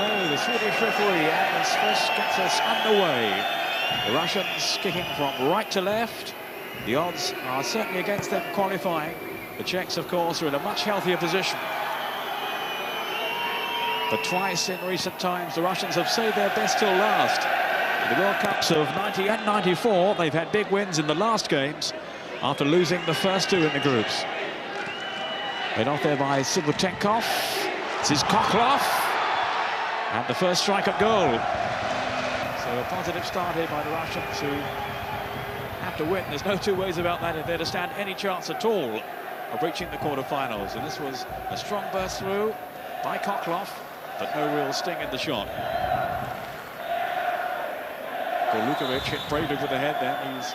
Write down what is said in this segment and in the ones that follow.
So the Swedish referee, Anders Frisk, gets us underway. The Russians kicking from right to left. The odds are certainly against them qualifying. The Czechs, of course, are in a much healthier position. But twice in recent times, the Russians have saved their best till last. In the World Cups of 90 and 94, they've had big wins in the last games after losing the first two in the groups. Led off there by Subotenkov. This is Koklov. And the first strike at goal. So a positive start here by the Russians, who have to win. There's no two ways about that if they're to stand any chance at all of reaching the quarter-finals. And this was a strong burst through by Koklov, but no real sting in the shot. Golukovic hit bravely with the head then. He's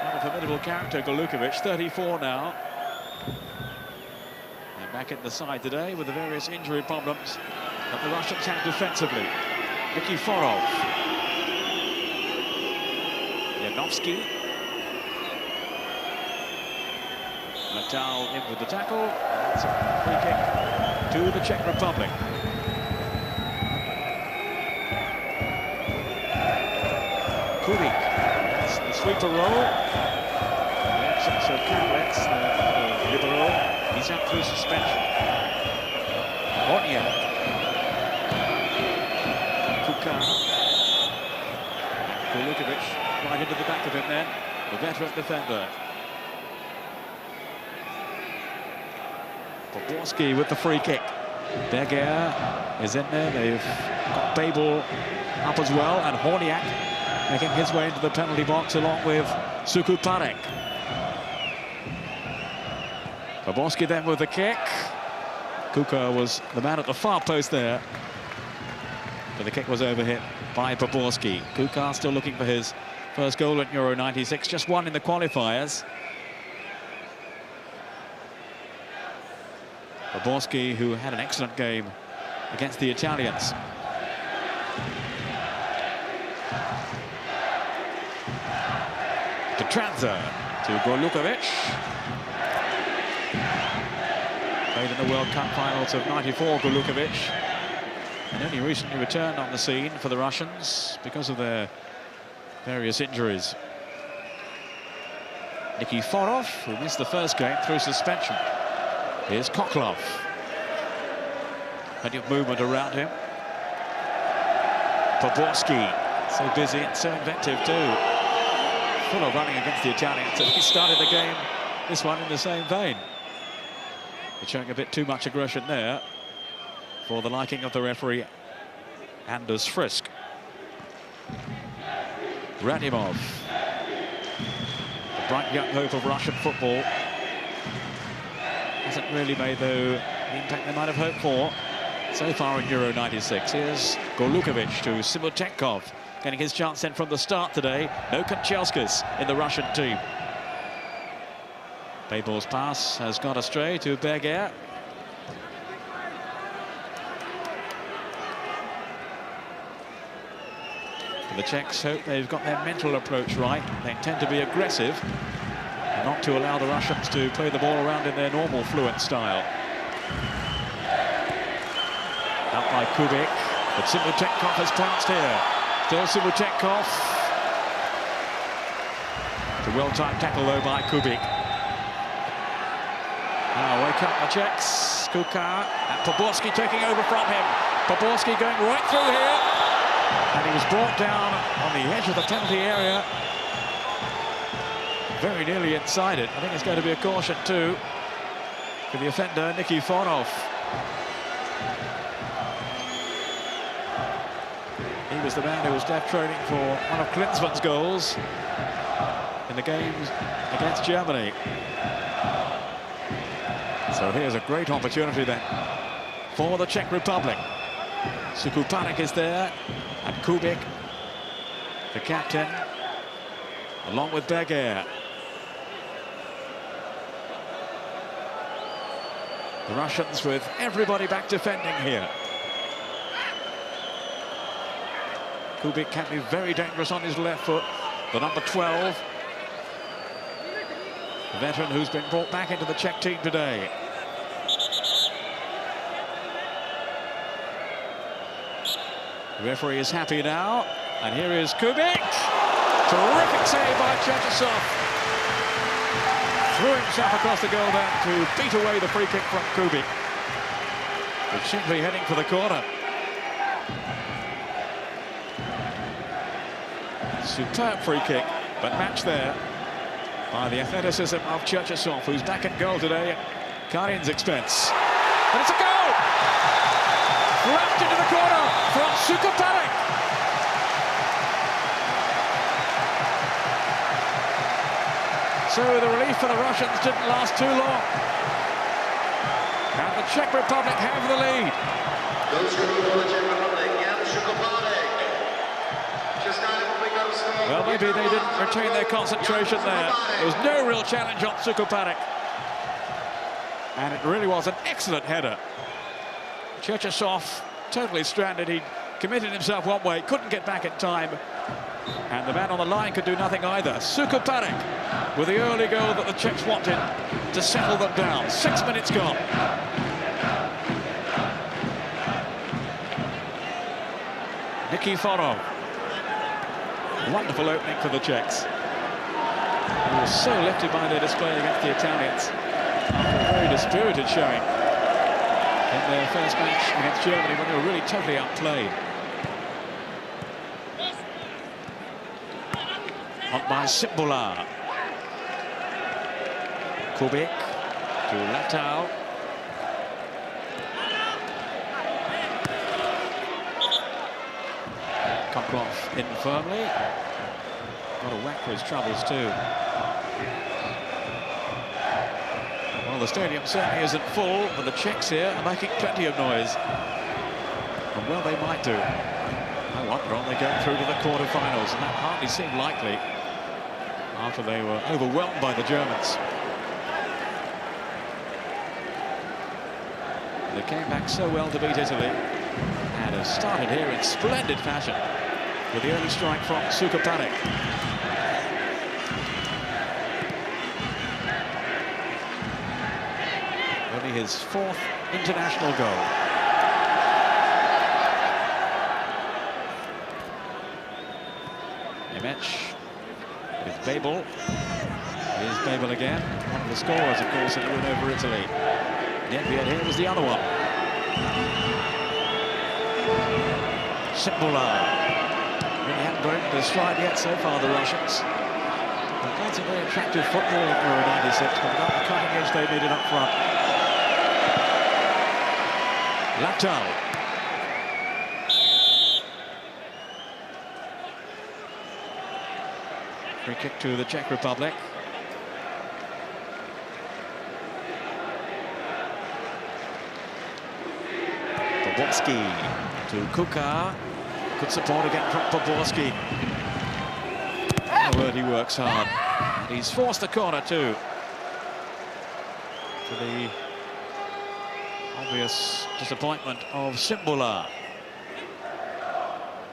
not a formidable character, Golukovic, 34 now. And back in the side today with the various injury problems that the Russians have defensively. Nikiforov. Yanovsky. Metal in with the tackle. That's a free kick to the Czech Republic. Kubik. That's the sweeper roll. The absence of Kublets, the liberal, he's out through suspension. Horniak. Kuka. Golukovic right into the back of him then, the veteran defender. Poborski with the free kick. Berger is in there. They've got Babel up as well, and Horniak making his way into the penalty box along with Sukuparek. Poborski then with the kick. Kuka was the man at the far post there, but the kick was overhit by Poborski. Kuka still looking for his first goal at Euro 96, just one in the qualifiers. Poborski, who had an excellent game against the Italians. Petranza to Golukovic. Played in the World Cup finals of 94, Golukovic. And only recently returned on the scene for the Russians because of their various injuries. Nikiforov, who missed the first game through suspension. Here's Koklov. Plenty of movement around him. Poborski, so busy and so inventive too. Full of running against the Italians, and he started the game, this one, in the same vein. They're showing a bit too much aggression there for the liking of the referee, Anders Frisk. Radimov, the bright young hope of Russian football. Hasn't really made, though, the impact they might have hoped for so far in Euro 96. Here's Golukovic to Subotenkov, getting his chance in from the start today. No Kanchelskis in the Russian team. Babel's pass has gone astray to Berger. The Czechs hope they've got their mental approach right. They intend to be aggressive, not to allow the Russians to play the ball around in their normal fluent style. Out by Kubik, but Subotenkov has pounced here. Still Subotenkov. It's a well-timed tackle though by Kubik. Now wake up the Czechs. Kuka and Poborski taking over from him. Poborski going right through here, and he was brought down on the edge of the penalty area. Very nearly inside it. I think it's going to be a caution too for the offender, Nikiforov. He was the man who was death training for one of Klinsmann's goals in the games against Germany. So here's a great opportunity then for the Czech Republic. Sukuparek is there, and Kubik, the captain, along with Berger. The Russians with everybody back defending here. Kubik can be very dangerous on his left foot. The number 12, the veteran who's been brought back into the Czech team today. The referee is happy now, and here is Kubik. Terrific save by Cherchesov. Threw himself across the goal then to beat away the free kick from Kubik. But simply heading for the corner. Superb free kick, but matched there by the athleticism of Cherchesov, who's back at goal today at Karin's expense. And it's a goal! Flashed into the corner from Sukoparek. So the relief for the Russians didn't last too long. And the Czech Republic have the lead. Well, maybe they didn't retain their concentration there. There was no real challenge on Sukoparek. And it really was an excellent header. Cherchesov totally stranded. He committed himself one way, couldn't get back in time. And the man on the line could do nothing either. Sukoparek with the early goal that the Czechs wanted to settle them down. 6 minutes gone. Nikiforov. Wonderful opening for the Czechs. They were so lifted by their display against the Italians. After a very dispirited showing in their first match against Germany, when they were really totally outplayed. On by Simbula. Kubik to Latau. Koklov in firmly. Got a whack for his troubles too. Well, the stadium certainly isn't full, but the Czechs here are making plenty of noise. And well, they might do. I wonder on they go through to the quarter-finals, and that hardly seemed likely after they were overwhelmed by the Germans. They came back so well to beat Italy, and have started here in splendid fashion with the early strike from Sukoparek. Only his 4th international goal. Nemec with Babel. Here's Babel again. One of the scorers, of course, in the win over Italy. Nedved here was the other one. Simbula. Really haven't got into the stride yet so far, the Russians. They've played some very attractive football in Euro 96, but not the cutting edge they needed up front. Latau. Free kick to the Czech Republic. Poborski to Kuka. Good support again from Poborski. Oh, word, he works hard. And he's forced the corner too. To the obvious disappointment of Simbula.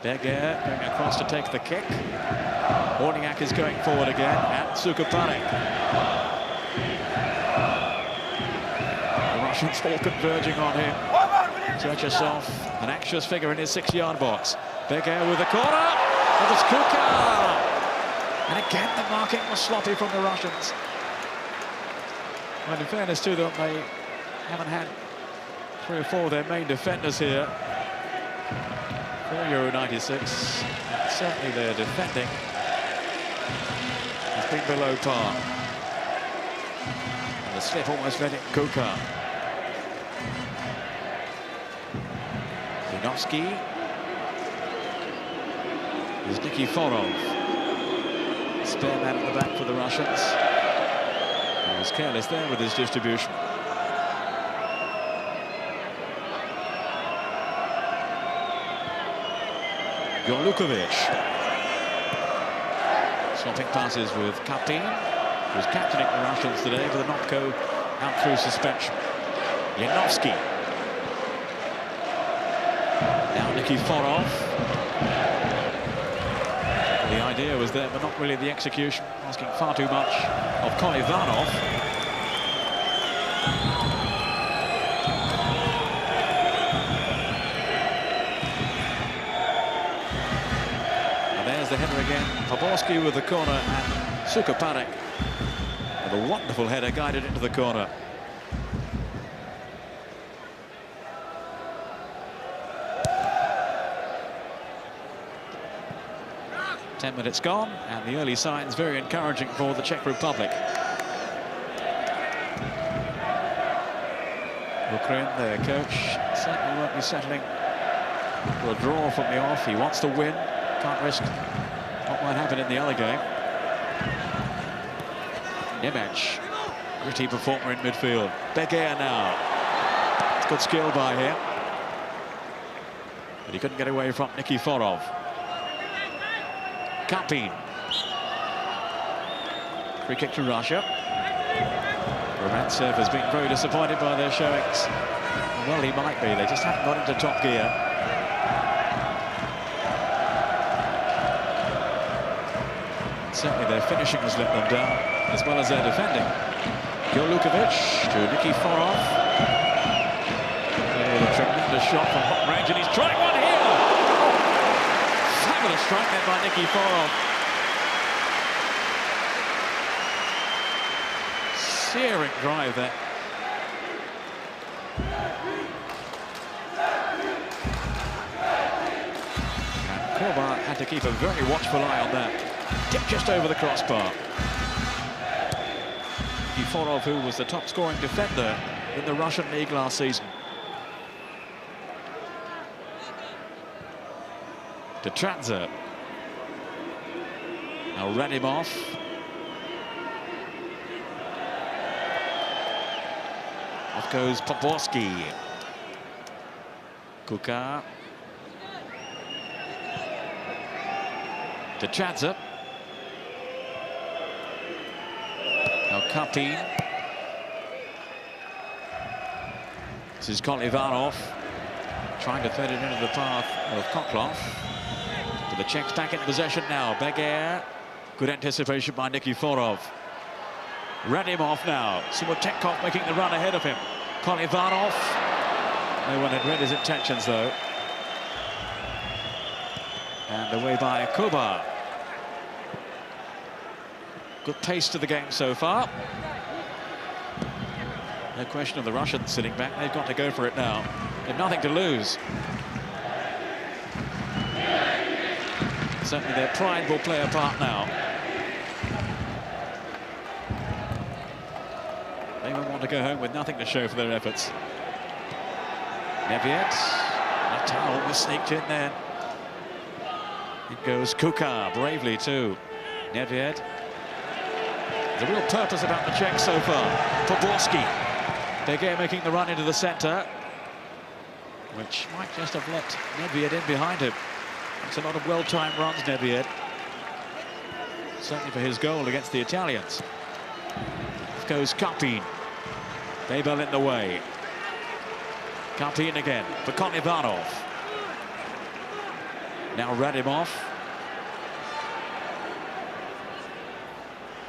Berger going across to take the kick. Horniak is going forward again, and Sukoparek. The Russians all converging on him. Cherchesov, an anxious figure in his 6-yard box. Berger with the corner. It was Kuka. And again, the marking was sloppy from the Russians. Well, in fairness to them, they haven't had 3 or 4 of their main defenders here for Euro 96. Certainly their defending has been below par. And the slip almost led it Kuka. Zinovsky. There's Nikiforov. Spare man at the back for the Russians. He was careless there with his distribution. Gorlukovic. Swapping passes with Kapin, who's captaining the Russians today, but not go out through suspension. Yanovsky. Now Nikiforov. The idea was there, but not really the execution. Asking far too much of Koivanov. There's the header again. Poborski with the corner, and Sukaparek with a wonderful header guided into the corner. Ten minutes gone, and the early signs very encouraging for the Czech Republic. Ukraine, their coach, certainly won't be settling for a draw from the off. He wants to win, can't risk what might happen in the other game. Nemec, gritty performer in midfield. Beguer now. It's good skill by him, but he couldn't get away from Nikiforov. Kapin. Free kick to Russia. Romantsev has been very disappointed by their showings. Well, he might be. They just haven't got into top gear. Certainly their finishing has let them down, as well as their defending. Golukovic to Nikiforov. A tremendous shot from hot range, and he's trying one here. Fabulous strike there by Nikiforov. Searing drive there. And Korba had to keep a very watchful eye on that. Tipped just over the crossbar. Nikiforov, who was the top scoring defender in the Russian league last season. To Tranza. Now Radimov. Off goes Poborski. Kuka. To Tranza. Now Kapin. This is Kolivanov. Trying to thread it into the path of Koklov. The Czechs back in possession now. Beguer. Good anticipation by Nikiforov. Radimov now. Subotekov making the run ahead of him. Kolivanov. No one had read his intentions, though. And away by Kuba. Good pace to the game so far. No question of the Russians sitting back. They've got to go for it now. They've nothing to lose. Certainly their pride will play a part now. They will want to go home with nothing to show for their efforts. Neviet. Natal was sneaked in there. It goes Kuka bravely too. Neviet. There's a real purpose about the Czechs so far. Poborski. Beguer making the run into the centre, which might just have let Neviet in behind him. It's a lot of well-timed runs, Neviet. Certainly for his goal against the Italians. Off goes Kapin. Babel in the way. Kapin again for Kolivanov. Now Radimov.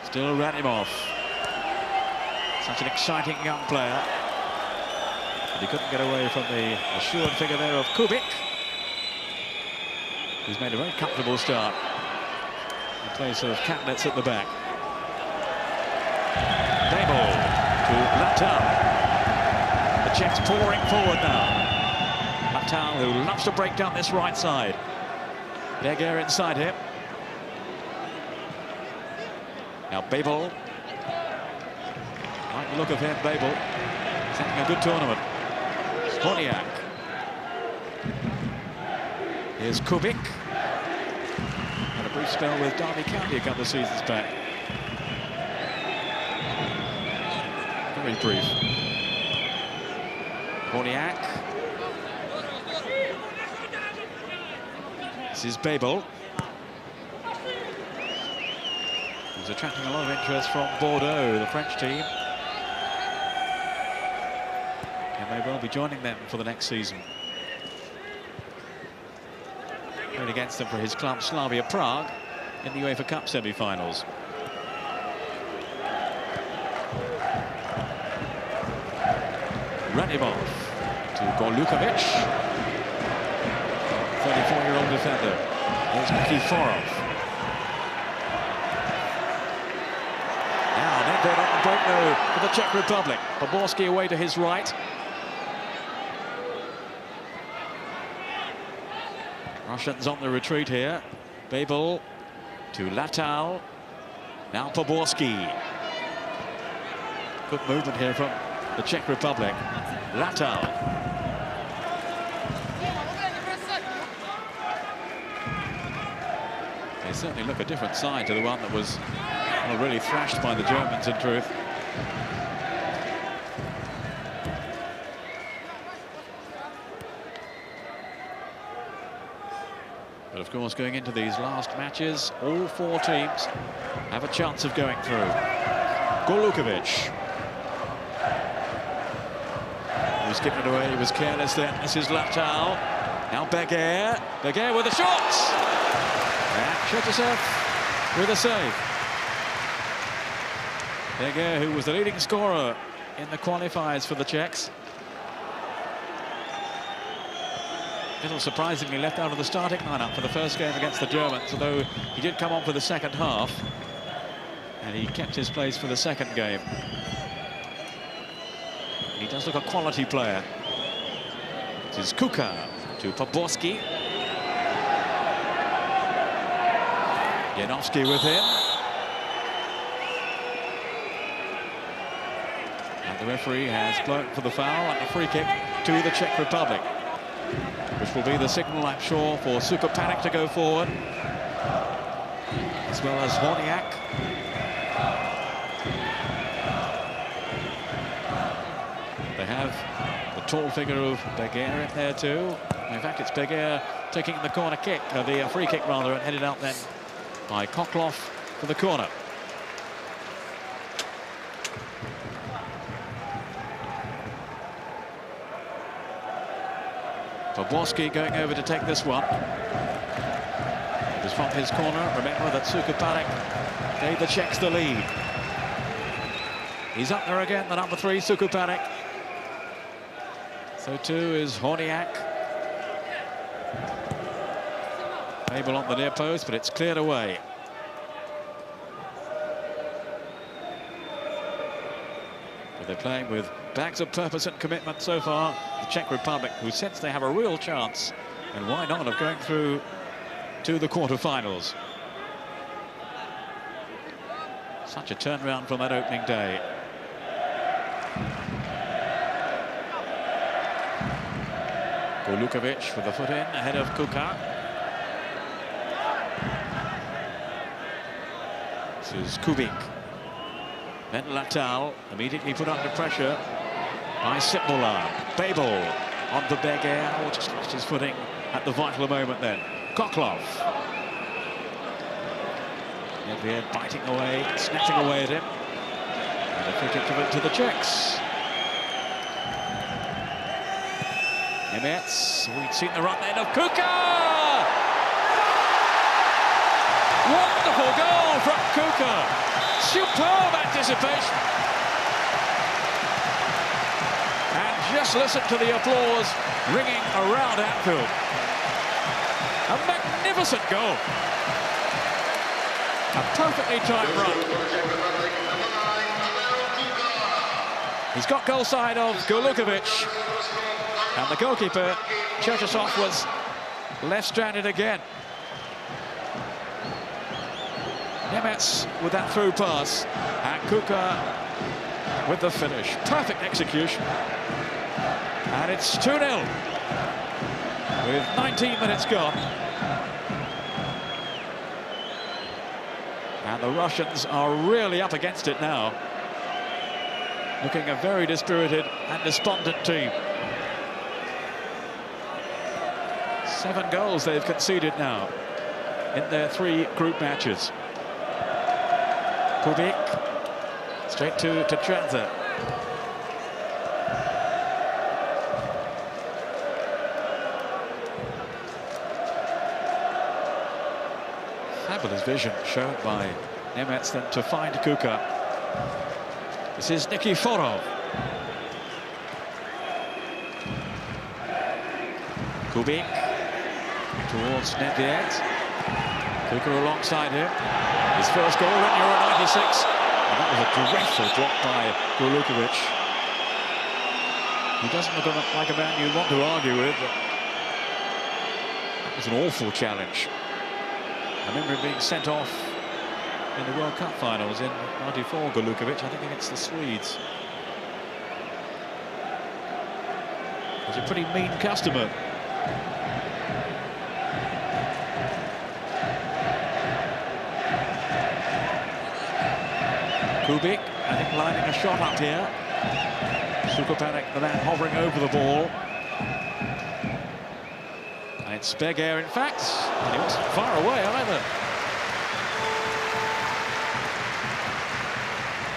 Still Radimov. Such an exciting young player. But he couldn't get away from the assured figure there of Kubik, who's made a very comfortable start in place of Katlitz at the back. Babel to Latal. The Czechs pouring forward now. Latal, who loves to break down this right side. Beguer inside him. Now Babel. Like the look of him, Babel. He's having a good tournament. Horniak. Here's Kubik. Had a brief spell with Derby County a couple of seasons back. Very brief. Horniak. This is Babel. He's attracting a lot of interest from Bordeaux, the French team. And they will be joining them for the next season. Played against them for his club Slavia Prague in the UEFA Cup semi-finals. Radimov to Golukovic. 34-year-old defender. There's Nikiforov. then on the break though for the Czech Republic. Poborský away to his right. Russians on the retreat here. Babel to Latal. Now Poborský. Good movement here from the Czech Republic. Latal. They certainly look a different side to the one that was really thrashed by the Germans, in truth. But of course, going into these last matches, all four teams have a chance of going through. Golukovic. He was given it away, he was careless then. This is Latal. Now Berger. Berger with a shot! And Cherchesov with a save. Berger, who was the leading scorer in the qualifiers for the Czechs. A little surprisingly left out of the starting lineup for the first game against the Germans, although he did come on for the second half. And he kept his place for the second game. He does look a quality player. This is Kuka to Poborský. Janowski with him. And the referee has blown for the foul and a free kick to the Czech Republic, which will be the signal, I'm sure, for Sukopanek to go forward, as well as Horniak. They have the tall figure of Berger in there too. In fact, it's Berger taking the corner kick, the free kick rather, and headed out then by Kokloff for the corner. Poborský going over to take this one. It was from his corner. Remember that Sukopanek gave the Czechs the lead. He's up there again, the number 3, Sukopanek. So too is Horniak. Babel on the near post, but it's cleared away. But they're playing with bags of purpose and commitment so far. The Czech Republic, who sense they have a real chance, and why not, of going through to the quarter-finals. Such a turnaround from that opening day. Golukovic with the foot in, ahead of Kuka. This is Kubik. Then Latal, immediately put under pressure by Sipmola. Babel on the Berger, just lost his footing at the vital moment then. Kokloff. Berger biting away, snatching away at him. And a free kick given to the Czechs. Nemets, we'd seen the run then of Kuka! Wonderful goal from Kuka! Superb anticipation! And just listen to the applause ringing around Anfield. A magnificent goal! A perfectly timed run. He's got goal side of Golukovic. And the goalkeeper, Cherchesov, was left stranded again. Nemets with that through pass, and Kuka with the finish. Perfect execution. And it's 2-0 with 19 minutes gone. And the Russians are really up against it now. Looking a very dispirited and despondent team. 7 goals they've conceded now in their 3 group matches. Kubik straight to Tranza. Fabulous vision shown by Nemets then to find Kuka. This is Nikiforov. Kubik towards Nedved. Kuka alongside him. His first goal in Euro 96 And that was a dreadful drop by Golukovic. He doesn't look like a man you want to argue with, but that was an awful challenge. I remember him being sent off in the World Cup finals in '94, Golukovic, I think against the Swedes. He's a pretty mean customer. Kubik, I think, lining a shot up here. Sukopanek, the man hovering over the ball. And it's Beguer, in fact, and he wasn't far away either.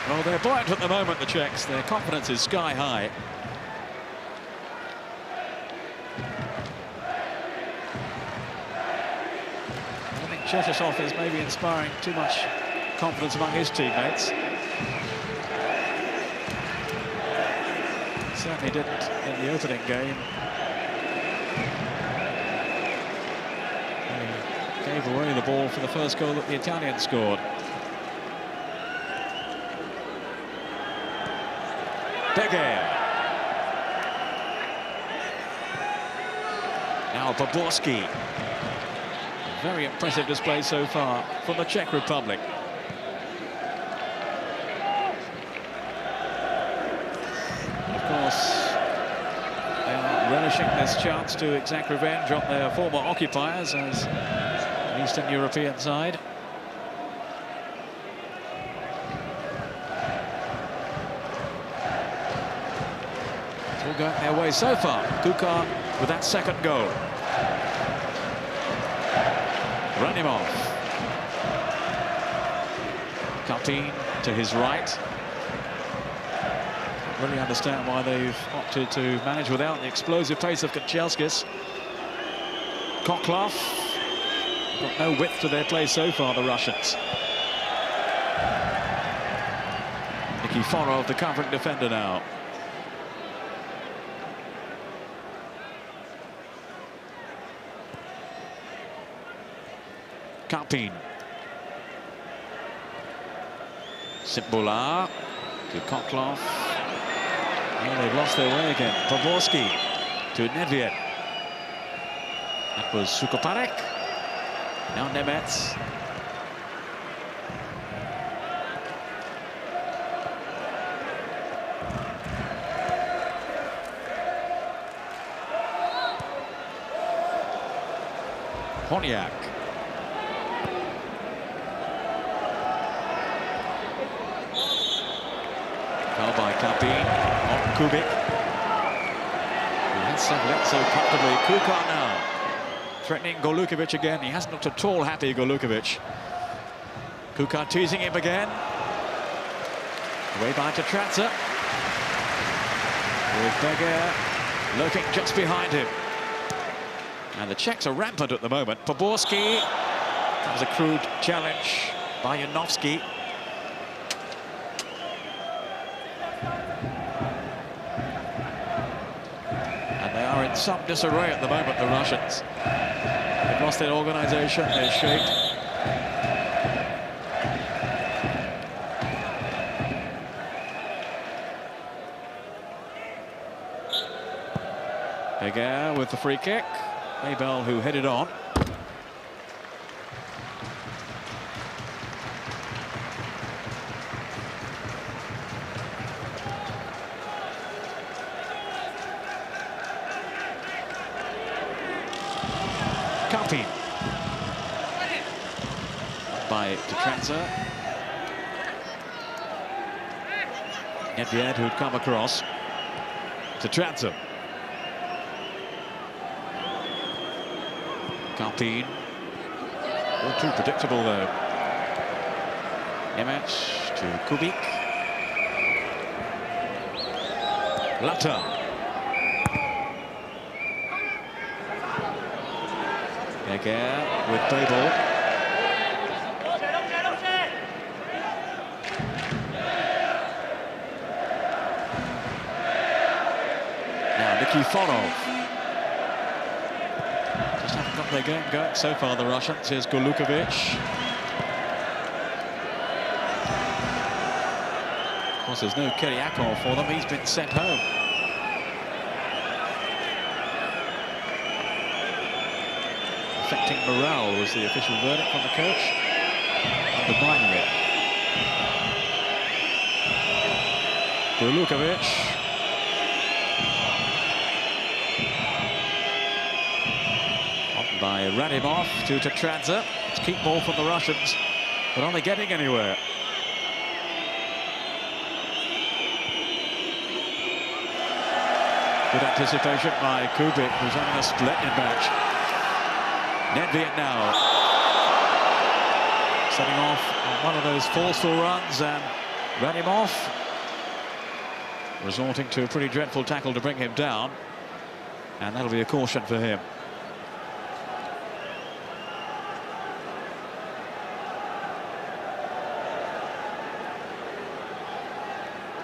Well, they're buoyant at the moment, the Czechs. Their confidence is sky high. I think Cherchesov is maybe inspiring too much confidence among his teammates. Certainly didn't in the opening game. He gave away the ball for the first goal that the Italians scored. Beguer. Now Poborski. Very impressive display so far from the Czech Republic. Of course, they are relishing this chance to exact revenge on their former occupiers as an Eastern European side. It's all going their way so far. Kukan with that second goal. Ranimov. Kapin to his right. Don't really understand why they've opted to manage without the explosive pace of Kanchelskis. Koklov. Got no width to their play so far, the Russians. Nikiforov, the covering defender now. Kapin. Simbola to Koklov. Oh, they've lost their way again. Poborski to Nedved. That was Sukopanek. Now Nemets. Honiak. Foul by Kapin on Kubik. He has settled it so comfortably. Kukan now threatening Golukovic again. He hasn't looked at all happy, Golukovic. Kukan teasing him again. Way back to Transer. With Beguer lurking just behind him. And the Czechs are rampant at the moment. Poborski. That was a crude challenge by Janovsky. And they are in some disarray at the moment, the Russians. They've lost their organisation, their shape. Beguer with the free kick. Maybell who headed on. Kapin. By Transer. Nedved who'd come across to Transer. Kapin. All too predictable though. Nemec to Kubik. Latta. Beguer with Babel. Now Nikiforov. Just haven't got their game going so far, the Russians. Here's Golukovic. course, there's no Kyriakov for them. He's been sent home. Affecting morale was the official verdict from the coach. Undermining it. Lukovic. Up by Radimov to Tatranza. It's keep ball from the Russians, but are they getting anywhere? Good anticipation by Kubik, who's having a splendid match. Nedved now setting off on one of those forceful runs, and Radimov resorting to a pretty dreadful tackle to bring him down, and that'll be a caution for him.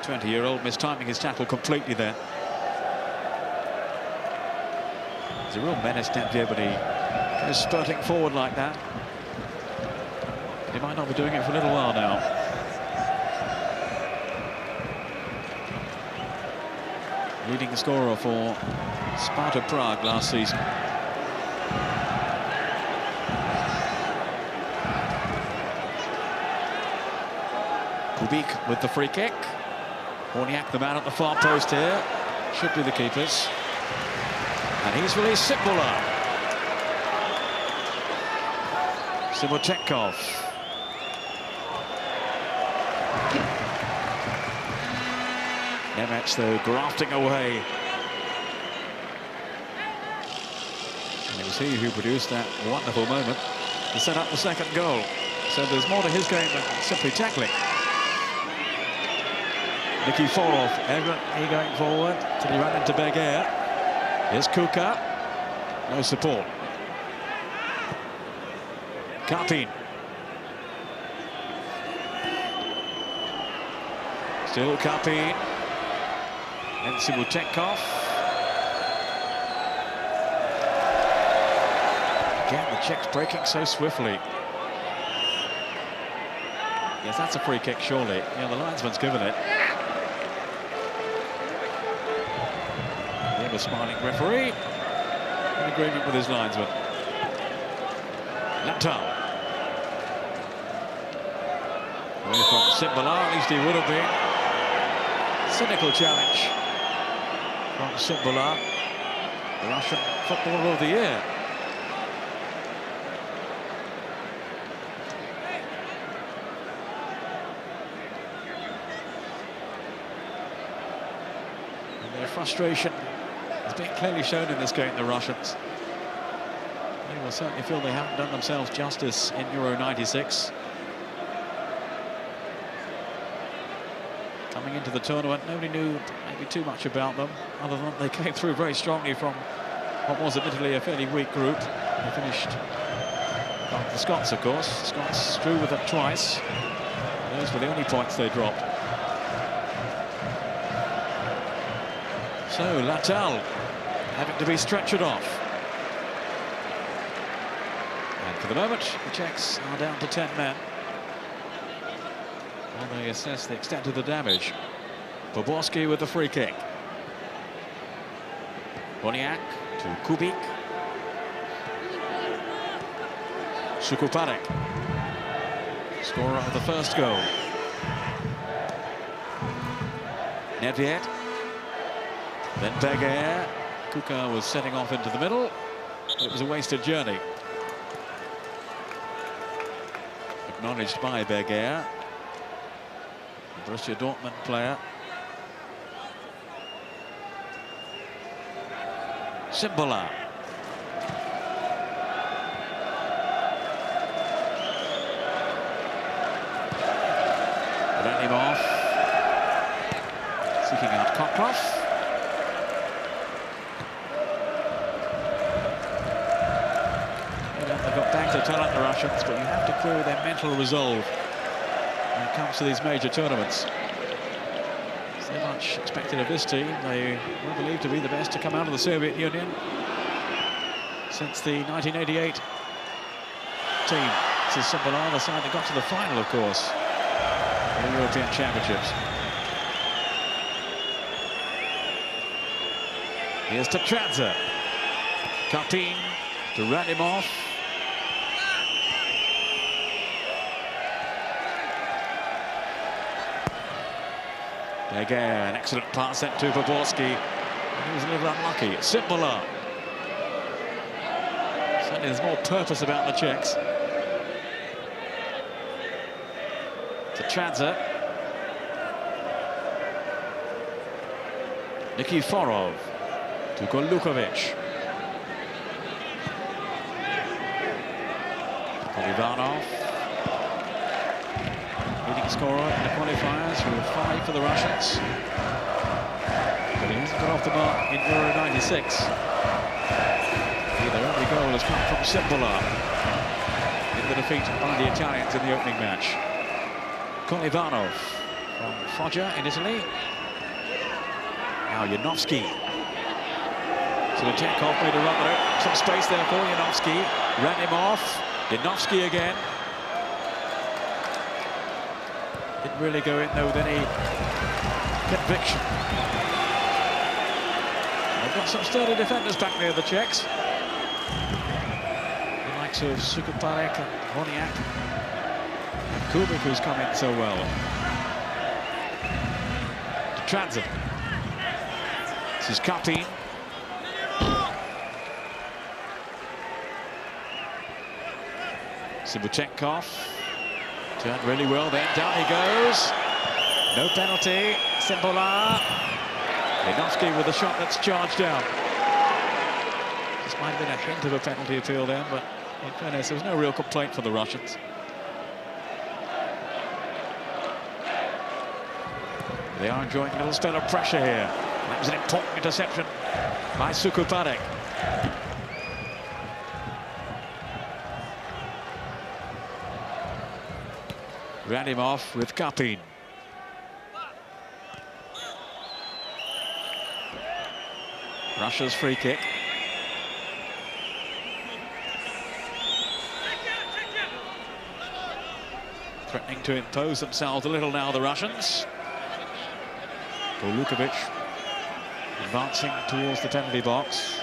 The 20-year-old mistiming his tackle completely there. He's a real menace, Nedved, but he goes spurting forward like that. He might not be doing it for a little while now. Leading scorer for Sparta Prague last season. Kubik with the free kick. Horniak, the man at the far post here, should be the keepers. And he's released Simbola. Simochenkov. Nemec, though, grafting away. And it was he who produced that wonderful moment to set up the second goal. So there's more to his game than simply tackling. Nikiforov, he going forward till he ran into Berger. Here's Kuka. No support. Karpin. Still Karpin. And Simochenkov. Again, the Czechs breaking so swiftly. Yes, that's a free kick, surely. Yeah, the linesman's given it. The smiling referee in agreement with his linesman. Latal. Away from Simbola, at least he would have been. Cynical challenge from Simbola, the Russian footballer of the year. And their frustration has been clearly shown in this game, the Russians. They will certainly feel they haven't done themselves justice in Euro 96. Coming into the tournament, nobody knew maybe too much about them, other than they came through very strongly from what was admittedly a fairly weak group. They finished, well, the Scots, of course. The Scots drew with them twice. Those were the only points they dropped. So Latal having to be stretchered off. And for the moment, the Czechs are down to 10 men. While they assess the extent of the damage. Poborski with the free kick. Horniak to Kubik. Sukuparek, scorer of the first goal. Nedved. Then Berger. Kuka was setting off into the middle, but it was a wasted journey. Acknowledged by Berger, the Borussia Dortmund player. Simbola. Radimov seeking out Koklov. They've got back to talent, the Russians, but you have to query their mental resolve when it comes to these major tournaments. So much expected of this team. They were believed to be the best to come out of the Soviet Union since the 1988 team. This is Simbola, the side that got to the final, of course, of the European Championships. Here's to Transer. Kapin to Radimov. Again, an excellent pass sent to Poborski. He was a little unlucky. Simbola. Certainly there's more purpose about the Czechs. To Transer. Nikiforov to Golukovic. Ivanov, leading scorer in the qualifiers with 5 for the Russians. But he hasn't got off the mark in Euro 96. Their only goal has come from Simbola in the defeat by the Italians in the opening match. Ivanov from Foggia in Italy. Now Yanovsky. So the Chekhov made a run there. Some space there for Yanovsky. Radimov. Yanovsky again. Didn't really go in though with any conviction. They've got some sturdy defenders back there, the Czechs. The likes of Sukuparek and Honiak. And Kubik, who's come in so well. To Transit. This is Kapin. Sibuchenkov turned really well, then down he goes. No penalty. Simbola. Yanovsky with a shot that's charged down. This might have been a hint of a penalty appeal then, but in fairness, there was no real complaint for the Russians. They are enjoying a little spell of pressure here. That was an important interception by Sukuparek. Radimov with Kapin. Russia's free kick. Threatening to impose themselves a little now, the Russians. Golukovic advancing towards the penalty box.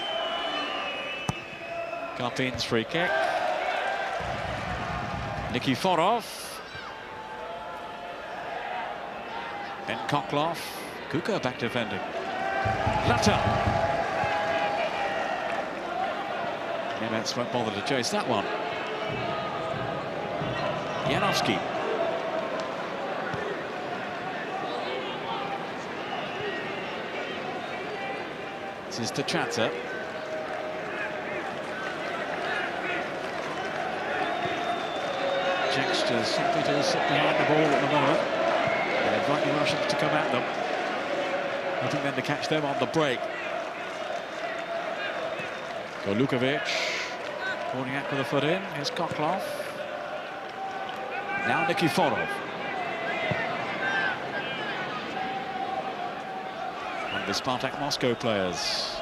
Kapin's free kick. Nikiforov. Ben Koklov. Kuka back defending. Latta. Nemets won't bother to chase that one. Yanovsky. This is Tachansa. Czechs just simply to sit behind the ball at the moment. And invite the Russians to come at them. Hoping then to catch them on the break. Golukovic. Honiak with a foot in. Here's Koklov. Now Nikiforov. One of the Spartak Moscow players.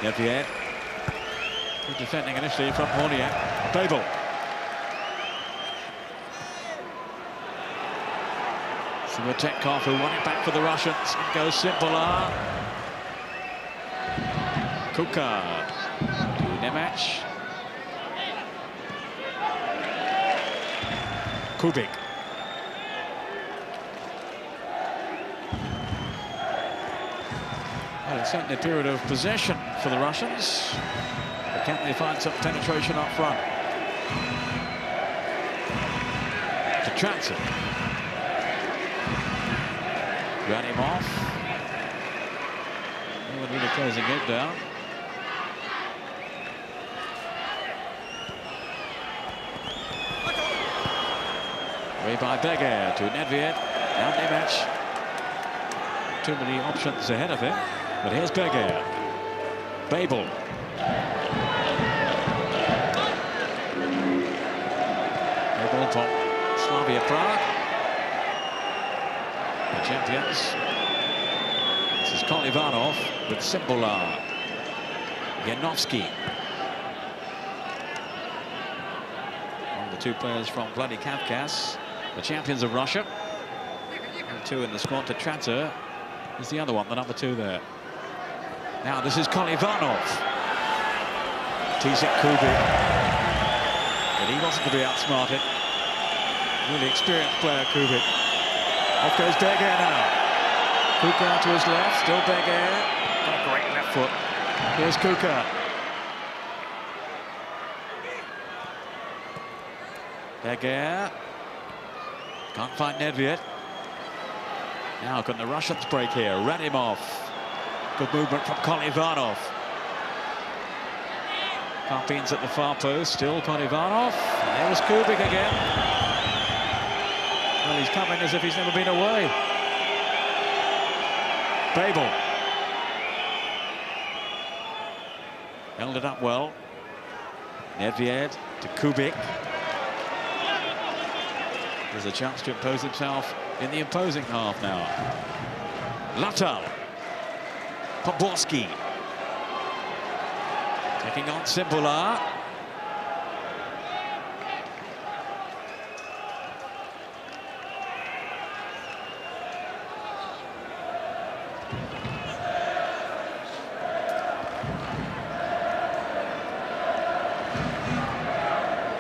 Neviet. Good defending initially from Honiak. Babel. Simutenkov, who won it back for the Russians. And goes Simbola. Kuka to Nemec. Kubik. Well, it's certainly a period of possession for the Russians. But can they find some penetration up front? To Transit. Radimov. No one really closing it down. Away by Beger to Nedved. Now Nemec. Too many options ahead of him. But here's Beger. Babel. Babel from Slavia Prague. The champions. This is Ivanov with Simbola. Yanovsky. One of the two players from Vladikavkaz, the champions of Russia. And two in the squad to Tranter. There's the other one, the number 2 there. Now this is Kolivanov. Tees it Kubik. But he wasn't to be outsmarted. Really experienced player, Kubik. Off goes Berger now. Kuka to his left, still Berger. Got a great left foot. Here's Kuka. Berger. Can't find Nedved. Now can the Russians break here? Radimov. Good movement from Kolivanov. Karpin's at the far post, still Kolivanov. And there was Kubik again. Well, he's coming as if he's never been away. Babel. Held it up well. Nedved to Kubik. There's a chance to impose himself in the opposing half now. Latal. Poborski. Taking on Simbula.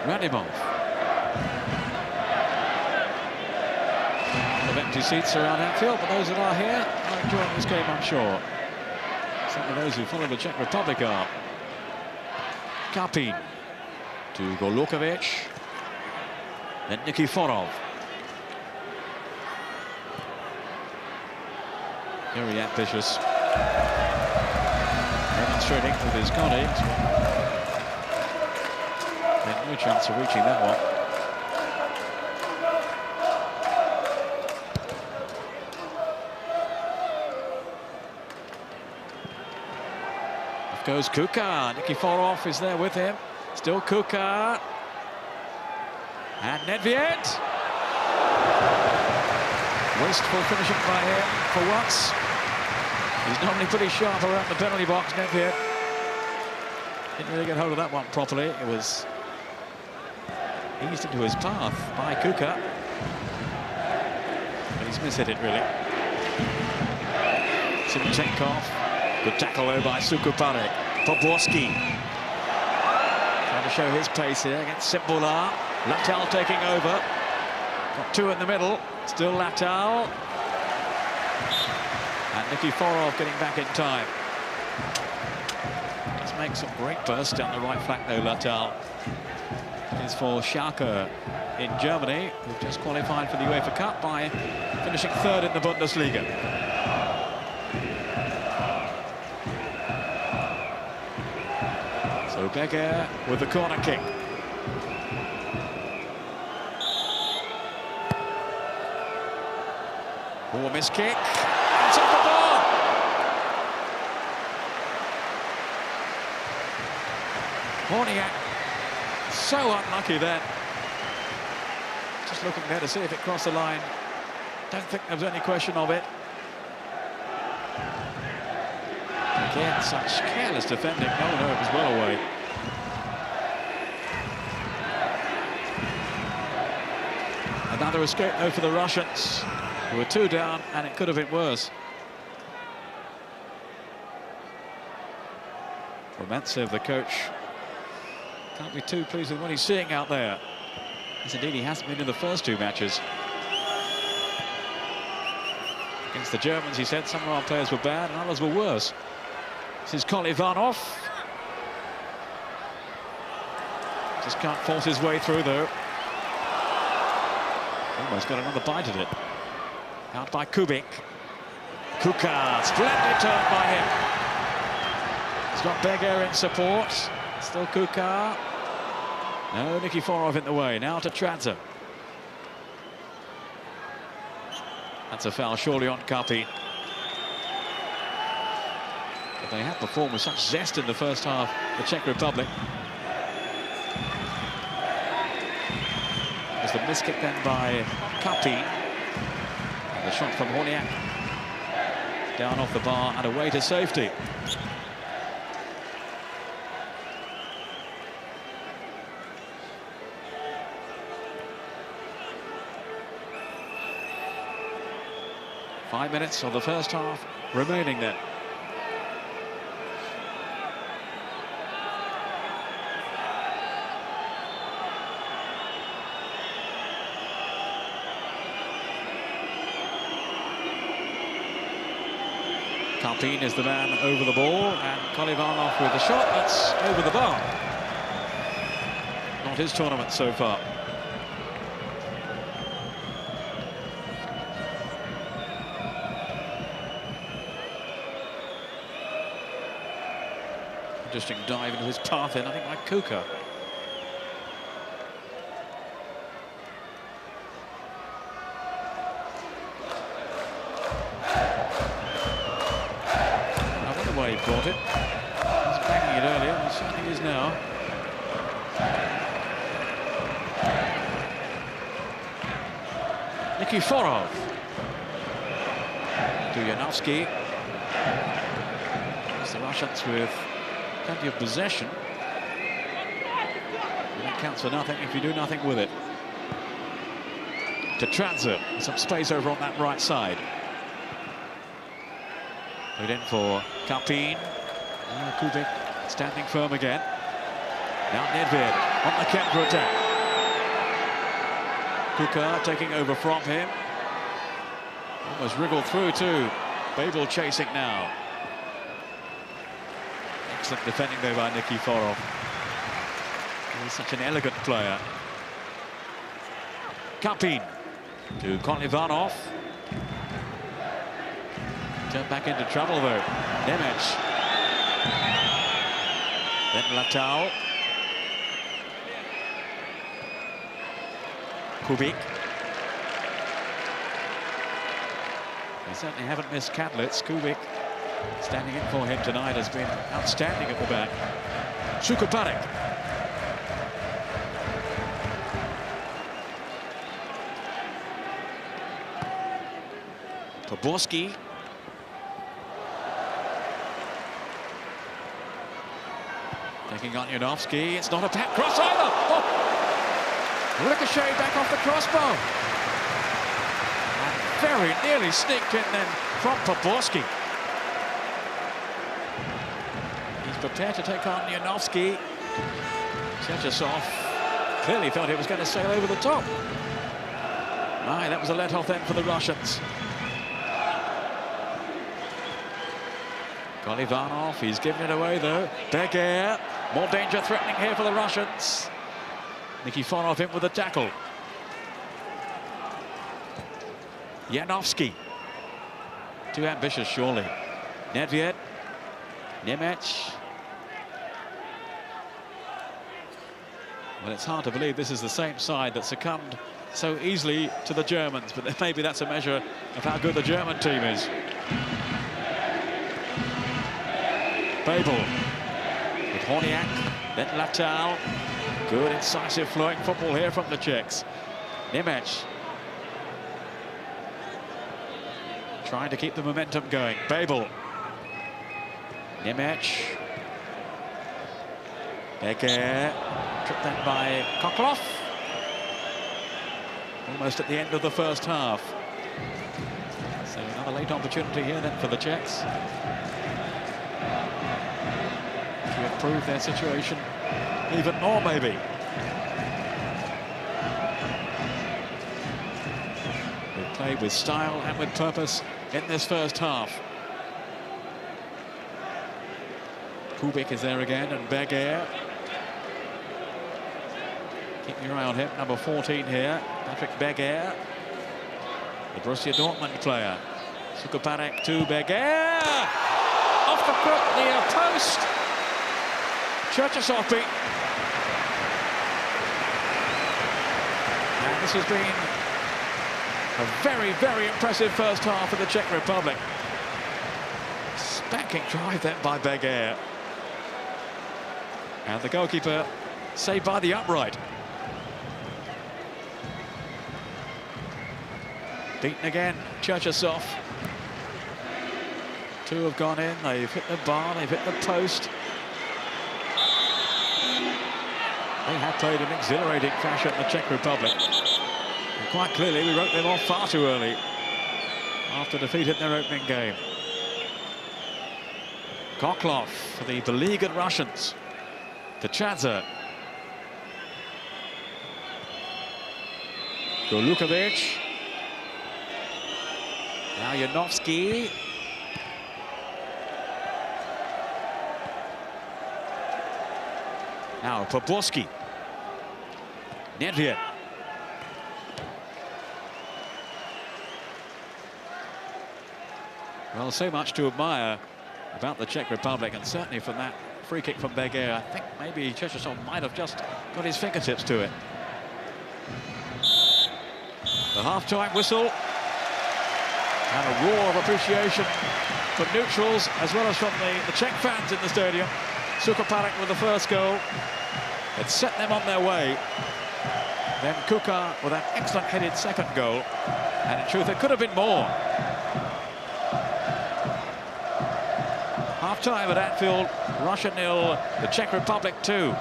Radimov. Of empty seats around Anfield, but those that are here are enjoying this game, I'm sure. Certainly those who follow the Czech Republic are. Karpin to Golukovic. Then Nikiforov. Very ambitious. Demonstrating with his colleagues. Had no chance of reaching that one. Off goes Kuka. Nikiforov is there with him. Still Kuka. And Nedved. Wasteful finishing by him for once. He's normally pretty sharp around the penalty box, Nedved. Didn't really get hold of that one properly. It was eased into his path by Kuka. But he's mishit it, really. Simchenkov. Good tackle though by Sukuparek. Poborski. Trying to show his pace here against Simbula. Latal taking over. Got 2 in the middle. Still Latal. And Nikiforov getting back in time. Let's make some great bursts down the right flank though, Latal. Is for Schalke in Germany, who've just qualified for the UEFA Cup by finishing 3rd in the Bundesliga. So Berger with the corner kick. Oh, miss kick. It's off the ball. Horniak. So unlucky then. Just looking there to see if it crossed the line. Don't think there was any question of it. Again, such careless defending. Oh no, it was well away. Another escape though for the Russians, who were 2 down, and it could have been worse. Romancev, the coach, can't be too pleased with what he's seeing out there. Yes, indeed, he hasn't been in the first 2 matches. Against the Germans, he said some of our players were bad and others were worse. This is Kolivanov. Just can't force his way through, though. Almost got another bite at it. Out by Kubik. Kuka, splendid turn by him. He's got Berger in support. Still Kuka. No, Nikiforov in the way. Now to Tradza. That's a foul, surely on Karpin. But they have performed with such zest in the first half, the Czech Republic. There's the miskick then by Karpin. And the shot from Horniak. Down off the bar and away to safety. 5 minutes of the first half remaining then. Karpin is the man over the ball, and Kolivanov with the shot. That's over the bar. Not his tournament so far. Interesting dive into his path in, I think, like Kuka. I wonder why he brought it. He was banging it earlier, he certainly is now. Nikiforov to Yanovsky. It's the Russians with plenty of possession. And that counts for nothing if you do nothing with it. To Transer, some space over on that right side. Put in for Karpin. Kubik standing firm again. Now Nedved on the counter attack. Kuka taking over from him. Almost wriggled through too. Babel chasing now. Excellent defending there by Nikiforov. He's such an elegant player. Karpin to Kolivanov. Turned back into trouble though. Nemec. Then Latau. Kubik. They certainly haven't missed Kadlitz. Kubik standing in for him tonight has been outstanding at the back. Sukuparek. Poborski. Taking on Yanovsky. It's not a back cross either. Oh! Ricochet back off the crossbar. And very nearly sneaked in then from Poborski. He's prepared to take on Yanovsky. Cherchesov clearly felt it was going to sail over the top. Aye, that was a let-off then for the Russians. Kolivanov, he's given it away though. Beguer, more danger threatening here for the Russians. Nikiforov in with a tackle. Yanovsky. Too ambitious, surely. Nedved. Nemec. Well, it's hard to believe this is the same side that succumbed so easily to the Germans, but maybe that's a measure of how good the German team is. Babel with Horniak, then Latau. Good, incisive, flowing football here from the Czechs. Nemec trying to keep the momentum going. Babel. Nemec. Beguer. Tripped then by Koklov. Almost at the end of the first half. So another late opportunity here then for the Czechs to improve their situation even more, maybe. They played with style and with purpose in this first half. Kubik is there again, and Beguer. Keep your eye on him, number 14 here, Patrick Beguer, the Borussia Dortmund player. Sukuparek to Beguer. Off the foot near post. Cherchesov beat. And this has been a very, very impressive first half of the Czech Republic. Spanking drive then by Beguer. And the goalkeeper saved by the upright. Beaten again, Cherchesov. Two have gone in, they've hit the bar, they've hit the post. They have played in exhilarating fashion in the Czech Republic. And quite clearly, we wrote them off far too early. after defeat in their opening game. Koklov for the beleaguered Russians. Tchadze. Golukovic. Now Yanovsky. Now Poborski. Nedved. Well, so much to admire about the Czech Republic, and certainly from that free kick from Beguer, I think maybe Chechesov might have just got his fingertips to it. The half-time whistle, and a roar of appreciation from neutrals as well as from the Czech fans in the stadium. Sukoparek with the first goal. It set them on their way. Then Kuka with an excellent headed second goal. And in truth, there could have been more. Half-time at Anfield, Russia 0, the Czech Republic 2.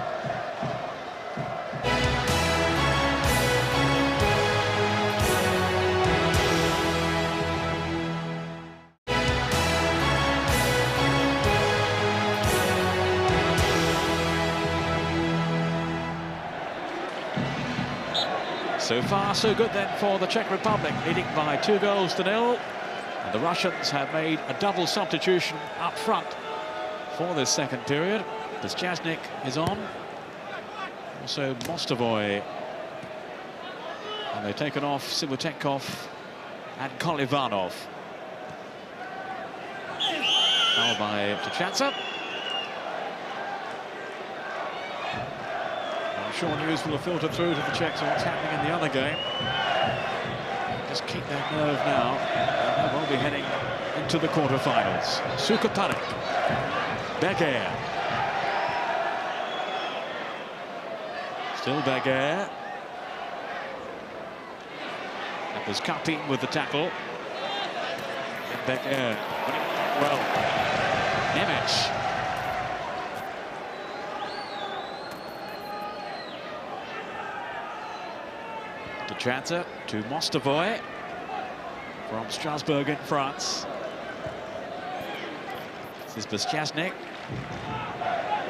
So far, so good then for the Czech Republic, leading by 2-0. And the Russians have made a double substitution up front for this second period. Szczęsnik is on. Also Mostovoy. And they've taken off Sibutenkov and Kolivanov. Foul by Tchadze. I'm sure news will have filtered through to the Czechs on what's happening in the other game. Just keep their nerve now. And they will be heading into the quarter-finals. Sukoparek. Beguer. Still Beguer. That was Kapin with the tackle. And Beguer. Well, Nemec. Tchadze to Mostovoy from Strasbourg in France. This is Szczęsnik.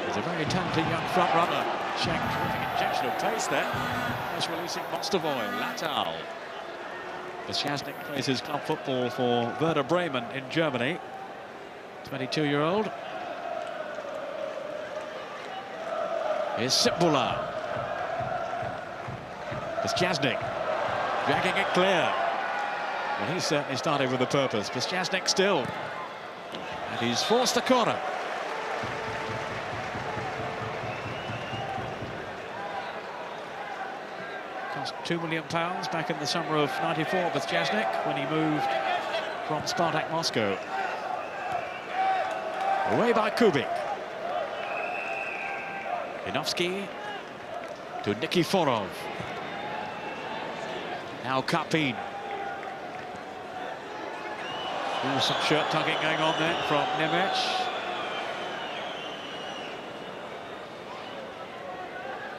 He's a very talented young front runner. Czech, terrific injection of pace there. Just releasing Mostovoy, Latal. Szczęsnik plays his club football for Werder Bremen in Germany. 22-year-old. Here's Simbula. Szczęsnik. Dragging it clear. Well, he's certainly started with a purpose. Szczęsnik still. And he's forced the corner. Cost £2 million back in the summer of '94 with Szczęsnik when he moved from Spartak Moscow. Away by Kubik. Yanovsky to Nikiforov. Now Kapin. Ooh, some shirt tugging going on there from Nemec.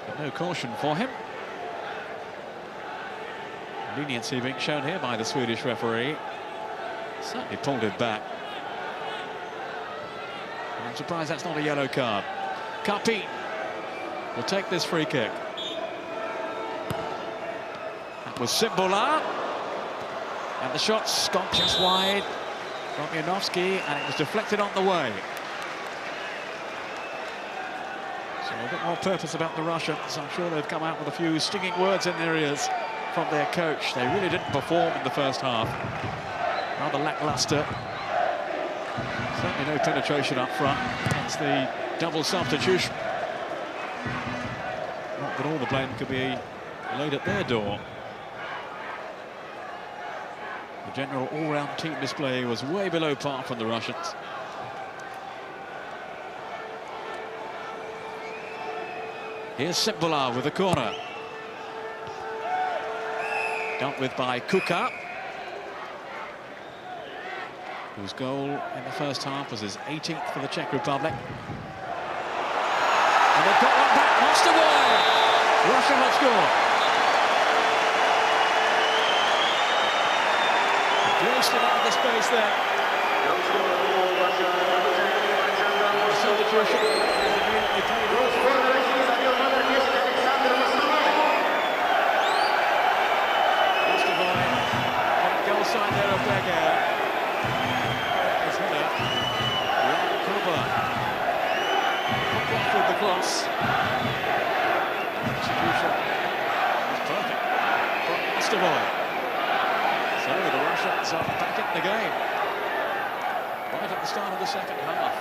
But no caution for him. Leniency being shown here by the Swedish referee. Certainly pulled him back. And I'm surprised that's not a yellow card. Kapin will take this free kick. Was Simbula, and the shot's gone just wide from Yanovsky, and it was deflected on the way. So a bit more purpose about the Russians. I'm sure they've come out with a few stinging words in their ears from their coach. They really didn't perform in the first half. Rather lackluster. Certainly no penetration up front. It's the double substitution. Not that all the blame could be laid at their door. The general all-round team display was way below par from the Russians. Here's Simbula with the corner. Dealt with by Kuka, whose goal in the first half was his 18th for the Czech Republic. And they've got one back, Mostovoy! Russia have scored. forced it into the space there. The substitution is immediately paid off. Mostovoy getting goal side there of Beggar. His header. Kuba. With the cross. Execution is perfect from Mostovoy. So the Russians are back in the game. Right at the start of the second half.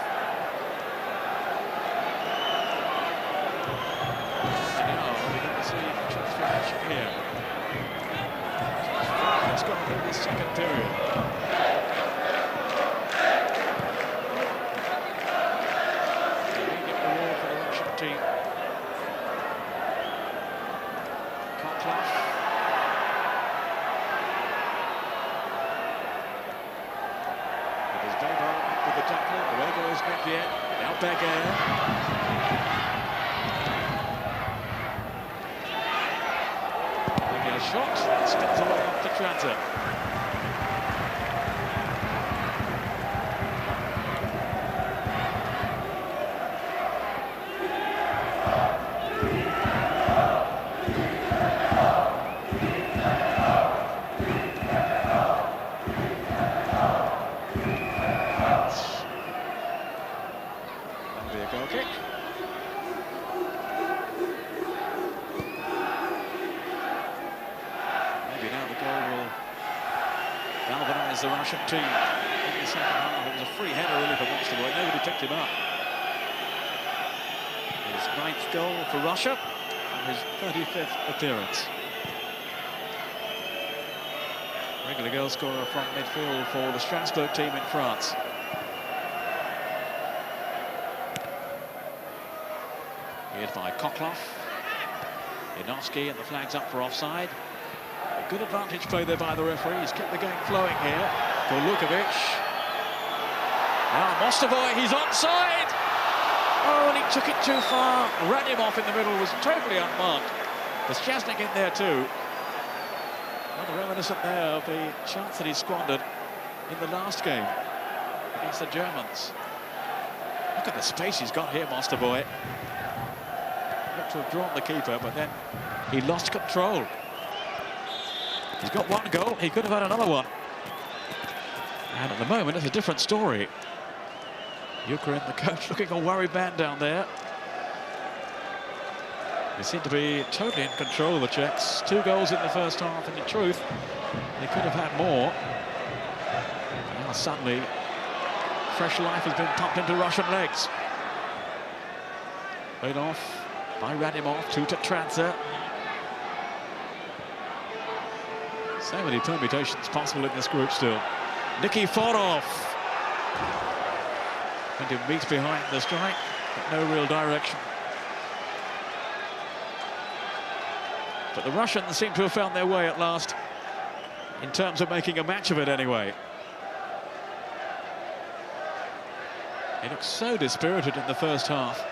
And now we're going to see transformation here. It's got to be the second period. Team. Koklov. It is Debo with the tackle. Away goes Mikier. Now Beggar. Beggar shot. Spins away off to Tranter. Goal kick. Maybe now the goal will galvanise the Russian team in the second half. It was a free header really for Mostovoy. Nobody picked him up. His 9th goal for Russia and his 35th appearance. Regular goal scorer from midfield for the Strasbourg team in France. Here's by Koklov. Janowski, and the flag's up for offside. A good advantage play there by the referee. He's kept the game flowing here. Golukovic. Now Mostovoy, he's onside! Oh, and he took it too far. Ran him off in the middle, was totally unmarked. There's Szczesnik in there too. Rather reminiscent there of the chance that he squandered in the last game against the Germans. Look at the space he's got here, Mostovoy. To have drawn the keeper, but then he lost control. He's got one goal, he could have had another one. And at the moment, it's a different story. Ukraine, the coach, looking a worried man down there. They seem to be totally in control of the Czechs. 2 goals in the first half, and in truth, they could have had more. And now suddenly, fresh life has been pumped into Russian legs. Played off by Radimov, to Tranter. So many permutations possible in this group still. Nikiforov. Going to meet behind the strike, but no real direction. But the Russians seem to have found their way at last, in terms of making a match of it anyway. They looked so dispirited in the first half.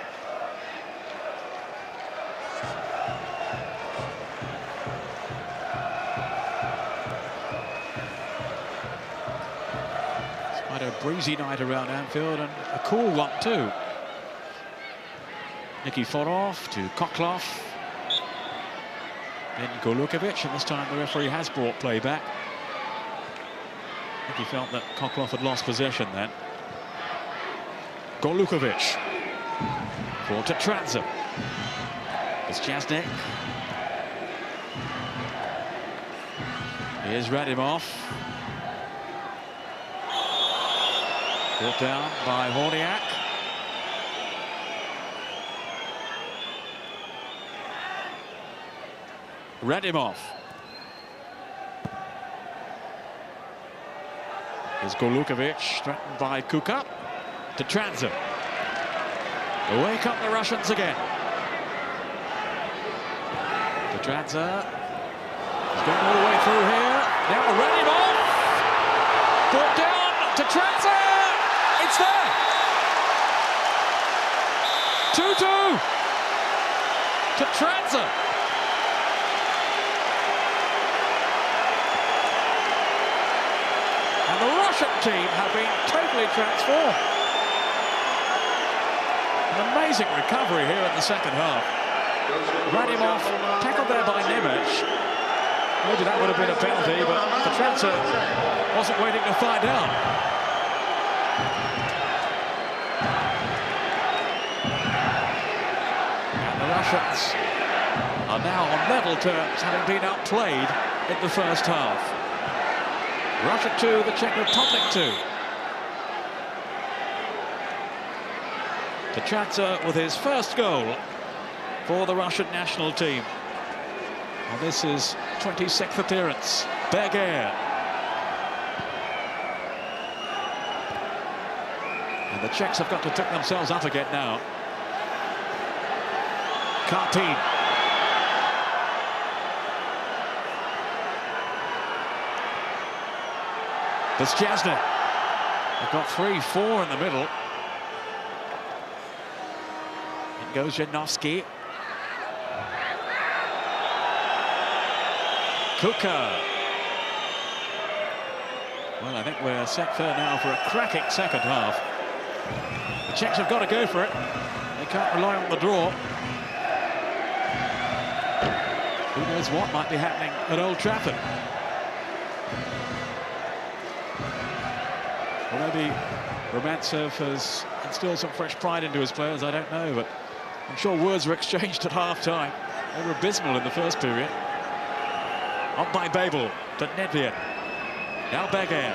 A breezy night around Anfield, and a cool one too. Nikiforov to Koklov. Then Golukovic, and this time the referee has brought play back. I think he felt that Koklov had lost possession then. Golukovic. For to Tranter. It's Szczesnik. Here's Radimov. Brought down by Horniak. Radimov. Here's Golukovic, threatened by Kuka. To Tranter. Away come the Russians again. To Tranter. He's going all the way through here. Now Radimov. Brought down to Tranter. It's there. 2-2 to Tranter. Russian team have been totally transformed. An amazing recovery here in the second half. Radimov tackled there by Nemec. Maybe that would have been a penalty, but Petranza wasn't waiting to find out. And the Russians are now on level terms, having been outplayed in the first half. Russia 2, the Czech Republic 2. Petranza with his first goal for the Russian national team. And this is 26th appearance. Berger. And the Czechs have got to pick themselves up again now. Karpin. Bezjazny. They've got 3-4 in the middle. In goes Janowski. Kuka. Well, I think we're set fair now for a cracking second half. The Czechs have got to go for it. They can't rely on the draw. Who knows what might be happening at Old Trafford. Well, maybe Romantsev has instilled some fresh pride into his players, I don't know, but I'm sure words were exchanged at half-time. They were abysmal in the first period. On by Babel to Nedved. Now Berger.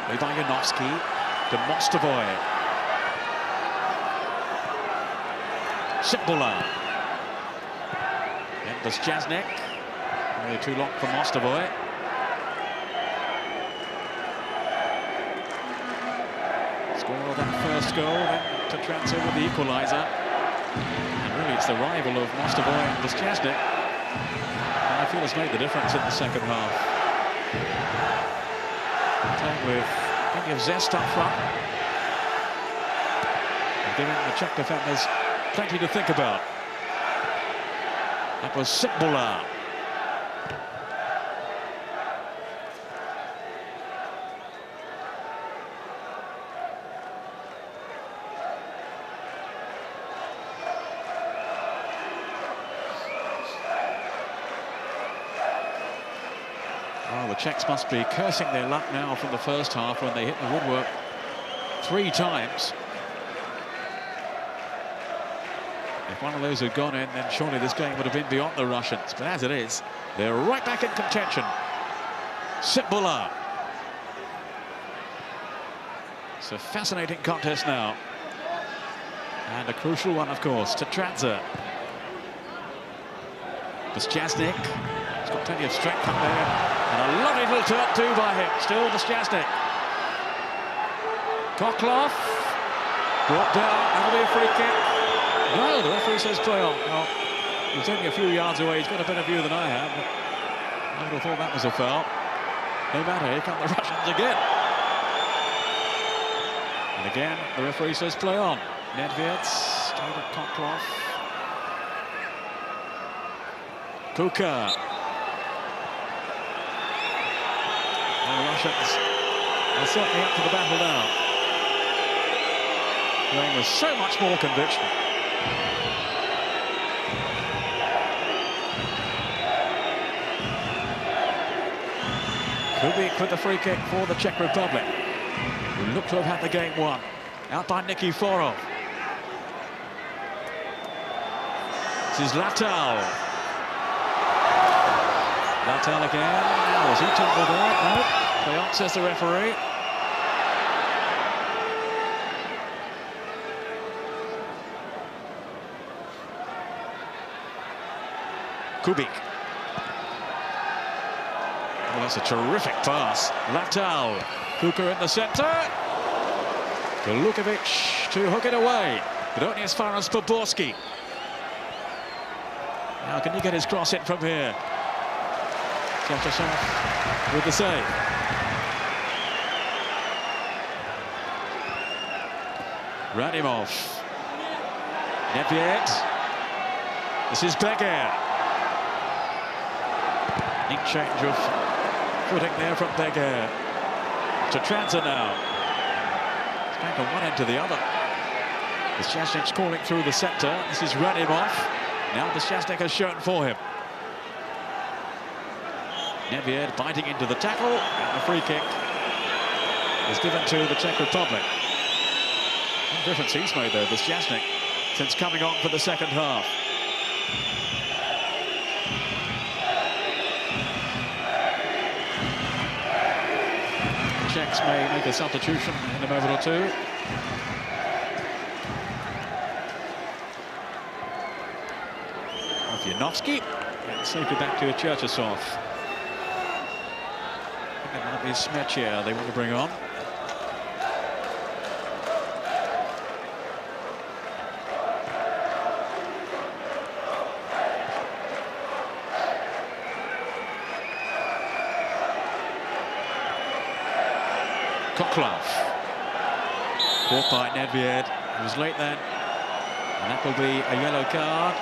By Janowski to Mostovoy. Simbola. And Bezjazny. Only too long for Mostovoy. Score that first goal, then Petranza with the equaliser. And really it's the rival of Mostovoy and Bezjazny. And I feel has made the difference in the second half. Playing with plenty of zest up front. And giving the Czech defenders plenty to think about. That was Simbola. Well, the Czechs must be cursing their luck now from the first half when they hit the woodwork 3 times. If one of those had gone in, then surely this game would have been beyond the Russians. But as it is, they're right back in contention. Simbola. It's a fascinating contest now. And a crucial one, of course, to Petranza. Bezjazny. He's got plenty of strength up there. And a lovely little turn too by him. Still Bezjazny. Koklov. Brought down. That'll be a free kick. No, the referee says play on. Well, he's only a few yards away. He's got a better view than I have. But I would have thought that was a foul. No matter, here come the Russians again. And again, the referee says play on. Nedved, straight at Koklov. Kuka. And the Russians are certainly up to the battle now. Playing with so much more conviction. Kubik with the free kick for the Czech Republic, who look to have had the game won. Out by Nikiforov. This is Latal. Latal again. Was he tumbled there? No. Play on, says the referee. Kubik. Well, that's a terrific pass. Latal. Kuka in the centre. To Lukovic to hook it away, but only as far as Poborski. Now, can he get his cross in from here? Zlatoshov with the save. Radimov. Nedved. This is Berger. Neat change of footing there from Beguer. To Transer now. It's going from one end to the other. Szczęsnik's calling through the centre. This is run him off. Now Szczęsnik has shown for him. Nedvěd biting into the tackle, and the free kick is given to the Czech Republic. What difference he's made there, Szczęsnik, since coming on for the second half. The Czechs may make a substitution in a moment or two. Janowski, and safely back to Cherchesov. I think it might be Smetcher they want to bring on. Koklov. Caught by Nedvěd. He was late then. And that will be a yellow card.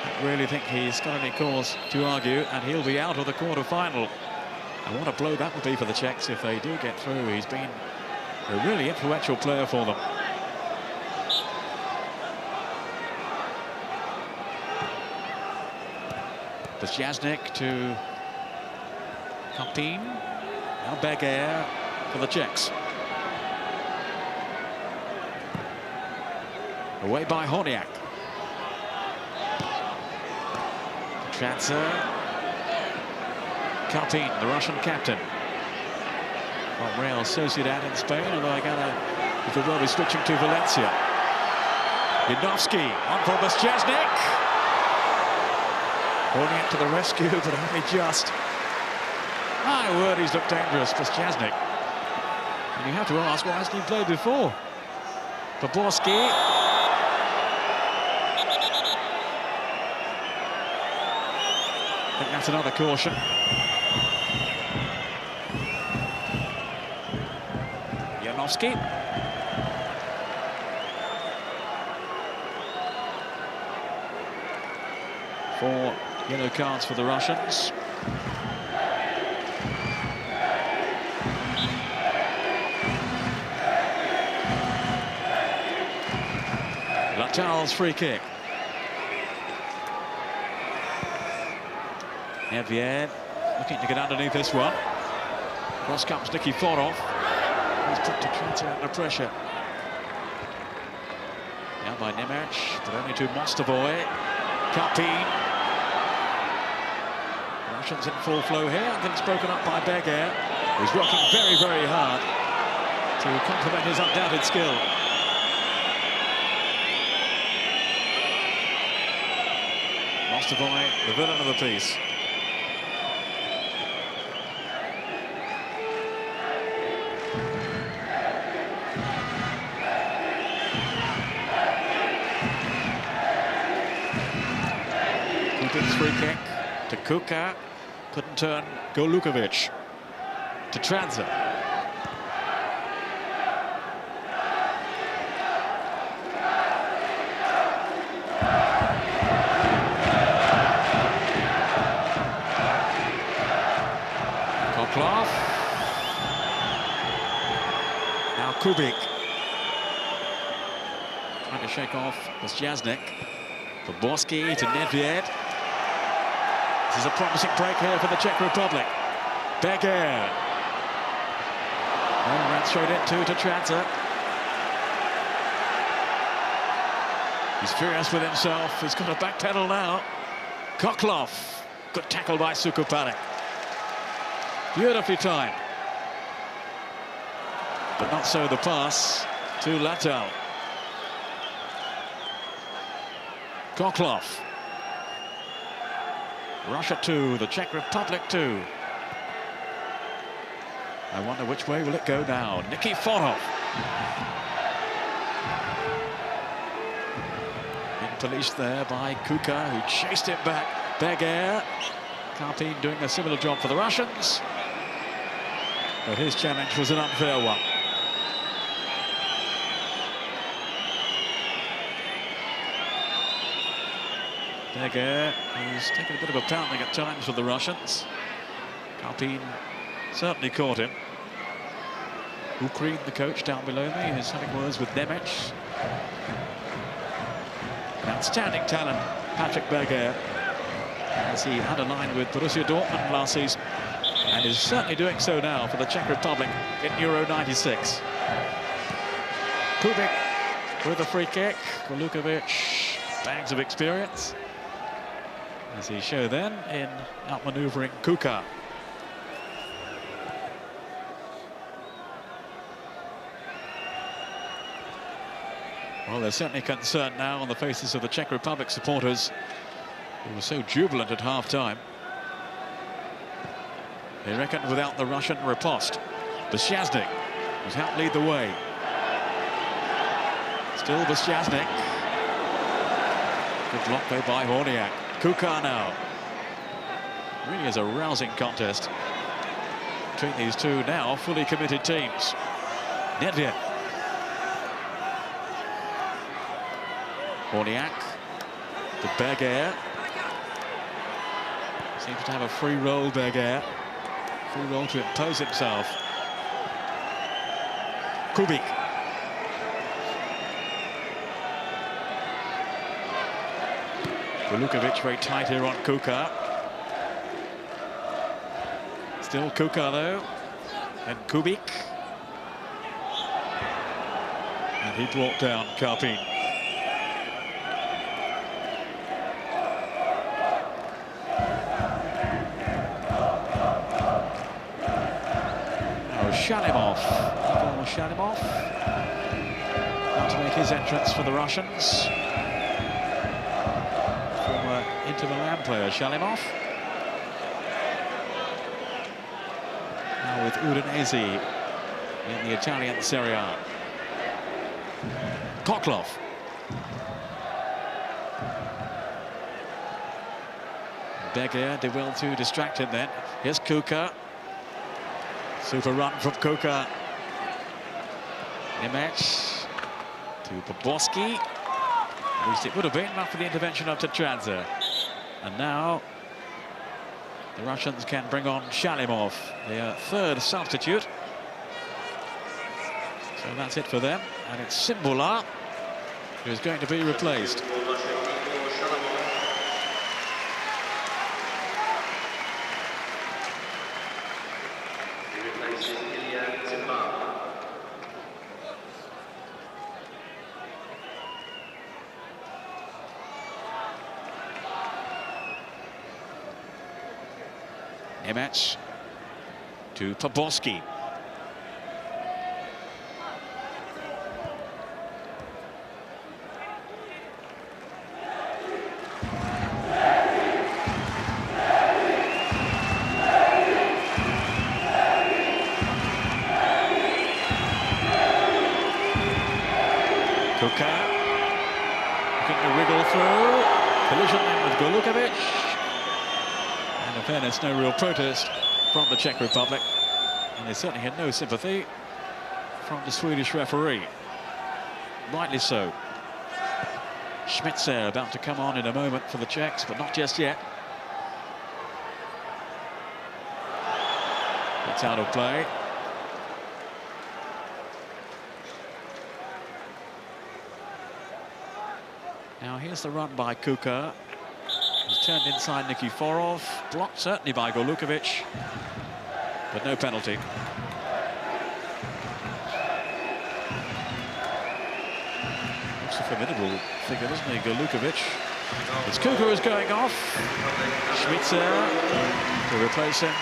I really think he's got any cause to argue, and he'll be out of the quarter-final. And what a blow that would be for the Czechs if they do get through. He's been a really influential player for them. Szczęsnik to Kapin. Now Beguer for the Czechs. Away by Horniak. Transer. Kapin, the Russian captain. From Real Sociedad in Spain, although I gather he could well be switching to Valencia. Janowski on for Szczęsnik. Horniak to the rescue, but only just. My word, he's looked dangerous, Szczęsnik. And you have to ask, why hasn't he played before? Poborski. I think that's another caution. Janowski. Four yellow cards for the Russians. Latal's free kick. Nedvěd looking to get underneath this one. Cross comes Nikiforov. He's put to Transer under pressure. Now by Nemec, but only to Mostovoy. Kapin. Russians in full flow here, and gets broken up by Beguer, who's working very, very hard to complement his undoubted skill. Mostovoy, the villain of the piece. Free kick to Kuka, couldn't turn Golukovic. To Transer. Koklov. Now Kubik. Trying to shake off Szczęsnik. Poborski to Nedvěd. This is a promising break here for the Czech Republic. Beguer. And ran straight into to Transer. He's furious with himself. He's got a back pedal now. Koklov. Good tackle by Sukupalek. Beautifully timed. But not so the pass to Latal. Koklov. Russia 2, the Czech Republic 2. I wonder which way will it go now. Nikiforov. In police there by Kuka, who chased it back. Beguer. Kapin doing a similar job for the Russians. But his challenge was an unfair one. Berger, who's taken a bit of a pounding at times for the Russians. Karpin certainly caught him. Ukraine, the coach down below me, is having words with Nemec. An outstanding talent, Patrick Berger, as he had a line with Borussia Dortmund last season, and is certainly doing so now for the Czech Republic in Euro 96. Kubik with a free kick. Golukovic, bags of experience, as he showed then in outmanoeuvring Kuka. Well, there's certainly concern now on the faces of the Czech Republic supporters, who were so jubilant at half-time. They reckoned without the Russian riposte. Besyaznik was helped lead the way. Still Besyaznik. Good block though by Horniak. Kuka now. Really is a rousing contest between these two now fully committed teams. Nedved. Horniak to Berger. Seems to have a free roll, Berger. Free roll to impose himself. Kubik. Golukovic very tight here on Kuka. Still Kuka though. And Kubik. And he brought down Karpin. Shalimov about to make his entrance for the Russians. Former Inter Milan player Shalimov. Now with Udinese in the Italian Serie A. Koklov. Berger did well to distract him then. Here's Kuka. Super run from Kuka. Nemec to Poborski. At least it would have been after the intervention of Tetradze. And now the Russians can bring on Shalimov, their third substitute. So that's it for them. And it's Simbula who is going to be replaced. Nemec to Poborski. Kuka looking to wriggle through. Collision with Golukovic. In fairness, no real protest from the Czech Republic, and they certainly had no sympathy from the Swedish referee. Rightly so. Schmitzer about to come on in a moment for the Czechs, but not just yet. It's out of play. Now here's the run by Kuka. He's turned inside Nikiforov, blocked certainly by Golukovic, but no penalty. Looks a formidable figure, doesn't he, Golukovic? It's Kuka who's going off. Schmitzer to replace him.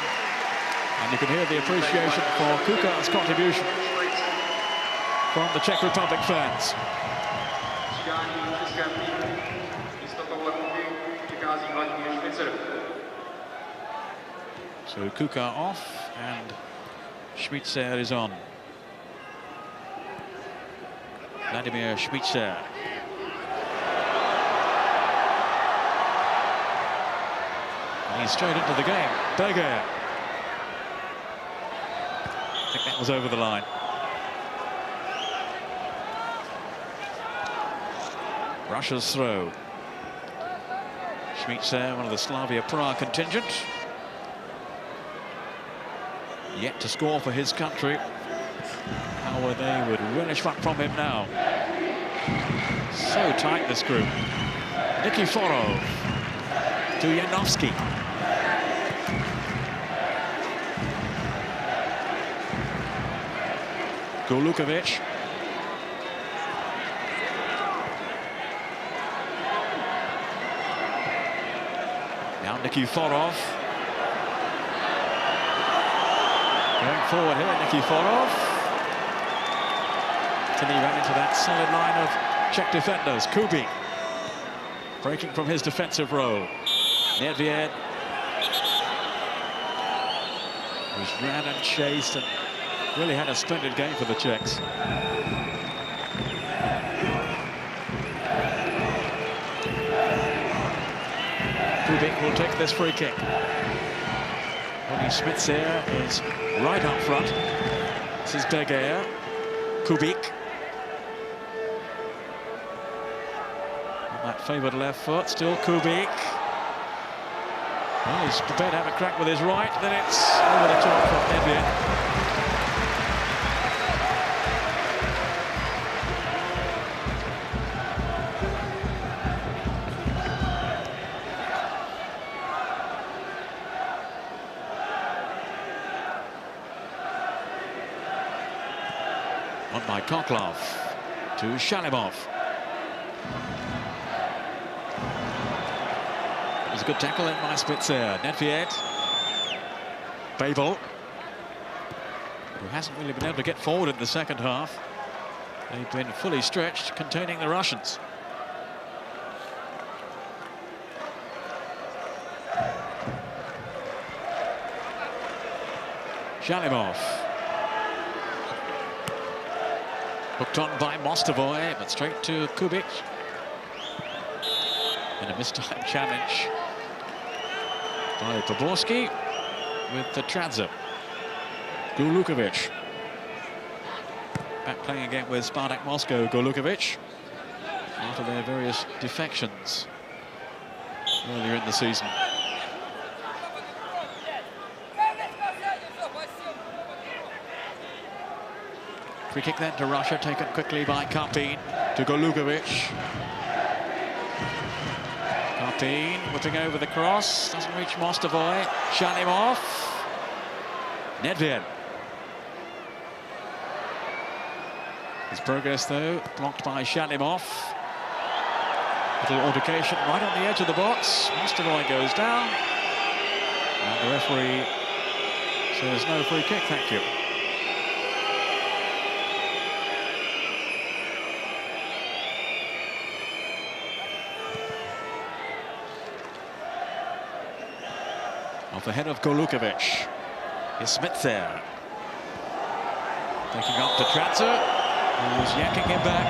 And you can hear the appreciation for Kuka's contribution from the Czech Republic fans. So Kuka off and Schmitzer is on. Vladimir Schmitzer. And he's straight into the game. Berger. I think that was over the line. Russia's throw. meets one of the Slavia Prague contingent. Yet to score for his country. How they would relish one from him now. So tight, this group. Nikiforov to Yanovsky. Golukovic. Now Nikiforov. Going forward here, Nikiforov. Till he ran into that solid line of Czech defenders. Kubik breaking from his defensive role. Nedved was ran and chased and really had a splendid game for the Czechs. Kubik will take this free kick. Ronnie Schmitzer is right up front. This is Begayer. Kubik. On that favoured left foot, still Kubik. Well, he's prepared to have a crack with his right, then it's over the top from Nedved. On by Koklov to Shalimov. It was a good tackle in by Spitzer. Nedved. Babel, who hasn't really been able to get forward in the second half. They've been fully stretched, containing the Russians. Shalimov. Hooked on by Mostovoy, but straight to Kubik. And a mistime challenge by Poborski with the Tradze. Golukovic. Back playing again with Spartak Moscow. Golukovic, after their various defections earlier in the season. Free kick then to Russia, taken quickly by Karpin to Golukovic. Karpin whipping over the cross, doesn't reach Mostovoy. Shalimov. Nedved. His progress, though, blocked by Shalimov. Little altercation right on the edge of the box. Mostovoy goes down. And the referee says no free kick, thank you. Off the head of Golukovic. Here's Schmitzer. Taking up to Tradze, who's yanking him back.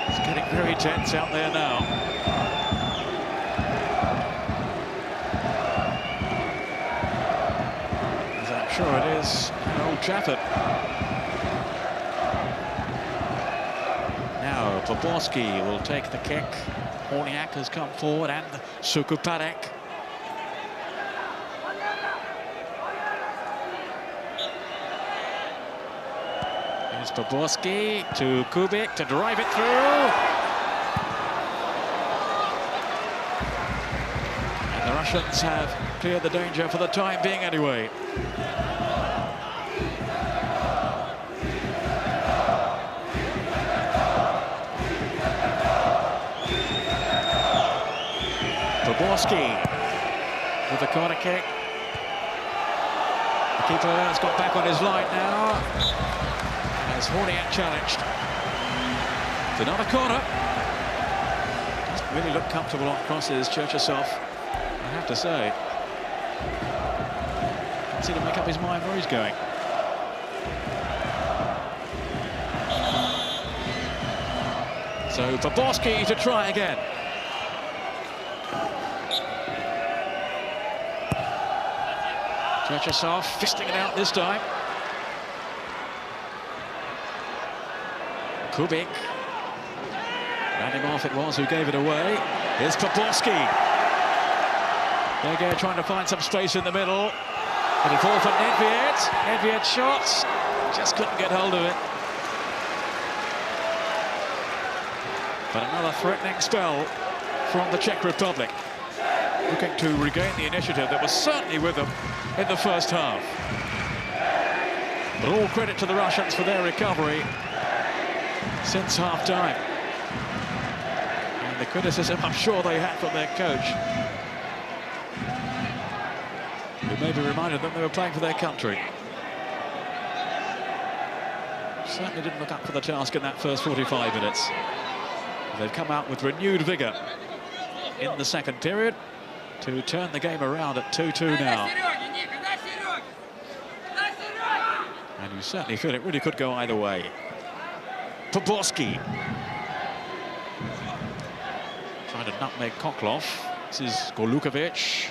It's getting very tense out there now. As I'm sure it is in Old Trafford. Now Poborski will take the kick. Horniak has come forward, and Sukuparek. Here's Poborski to Kubik to drive it through. And the Russians have cleared the danger for the time being anyway. Poborski with the corner kick. The keeper has got back on his line now. As Horniak challenged. It's another corner. Doesn't really look comfortable on crosses, Cherchesov, I have to say. Can't seem to make up his mind where he's going. So Poborski to try again. Cherchesov fisting it out this time. Kubik. Radimov it was who gave it away. Here's Poborski. Berger trying to find some space in the middle. It'll fall for Nedved. Nedved shots. Just couldn't get hold of it. But another threatening spell from the Czech Republic, looking to regain the initiative that was certainly with them in the first half. But all credit to the Russians for their recovery since half-time. And the criticism I'm sure they had from their coach, who maybe reminded them they were playing for their country. Certainly didn't look up for the task in that first 45 minutes. They've come out with renewed vigour in the second period to turn the game around at 2-2 now. And you certainly feel it really could go either way. Poborski. Trying to nutmeg Koklov. This is Golukovic.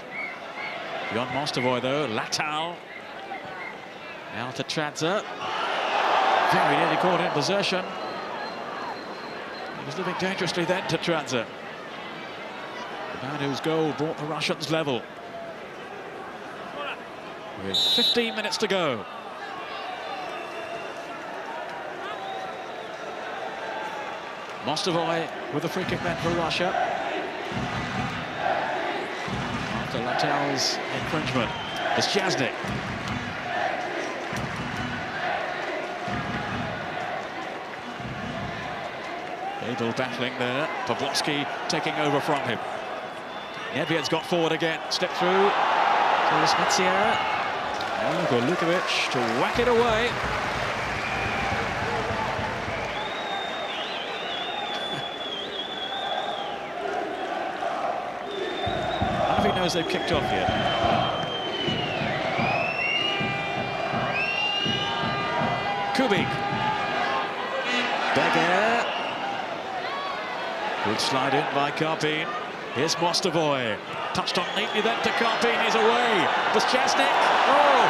Beyond Mostovoy though, Latal. Now to Tradza. Very nearly caught in possession. He was living dangerously then to Tradza. The man whose goal brought the Russians level. With 15 minutes to go. Mostovoy with a free kick then for Russia. After Latal's infringement, it's Jasnik. Abel battling there. Poborski taking over from him. Nedved's got forward again. Step through to Smitsya. And Golukovic to whack it away. I don't know if he knows they've kicked off yet. Kubik. Berger. Good slide in by Karpin. Here's Mostovoy. Touched on neatly then to Karpin. He's away. Jasnik. Oh!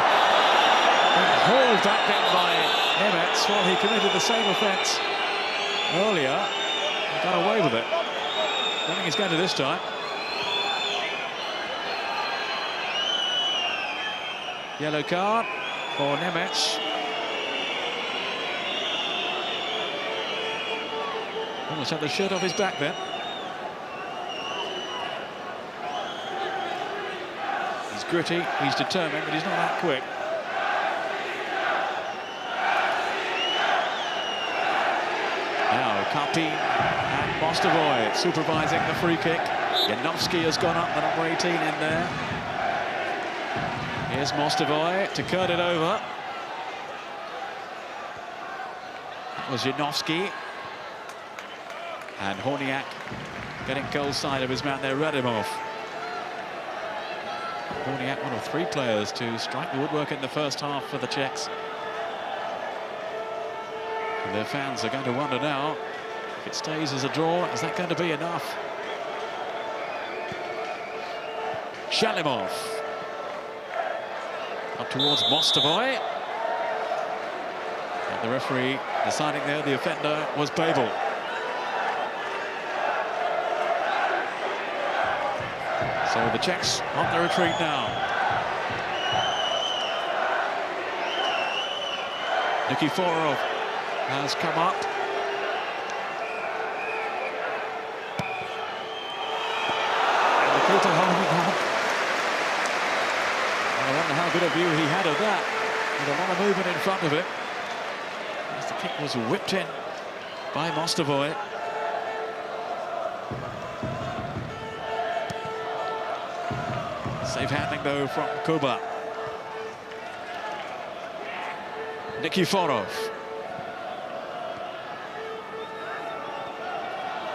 And hauled back then by Nemets. Well, he committed the same offence earlier. He got away with it. I don't think he's going to this time. Yellow card for Nemets. Almost had the shirt off his back then. He's gritty, he's determined, but he's not that quick. Now Karpin and Mostovoy supervising the free kick. Janowski has gone up, the number 18 in there. Here's Mostovoy to cut it over. That was Janowski. And Horniak getting goal side of his man there, Radimov. Horniak, one of 3 players to strike the woodwork in the first half for the Czechs. And their fans are going to wonder now, if it stays as a draw, is that going to be enough? Shalimov. Up towards Mostovoy. And the referee deciding there the offender was Babel. So the Czechs on the retreat now. Nikiforov has come up. And the keeper holding on. I wonder how good a view he had of that. With a lot of movement in front of him. As the kick was whipped in by Mostovoy. Safe handling though from Kuba. Nikiforov.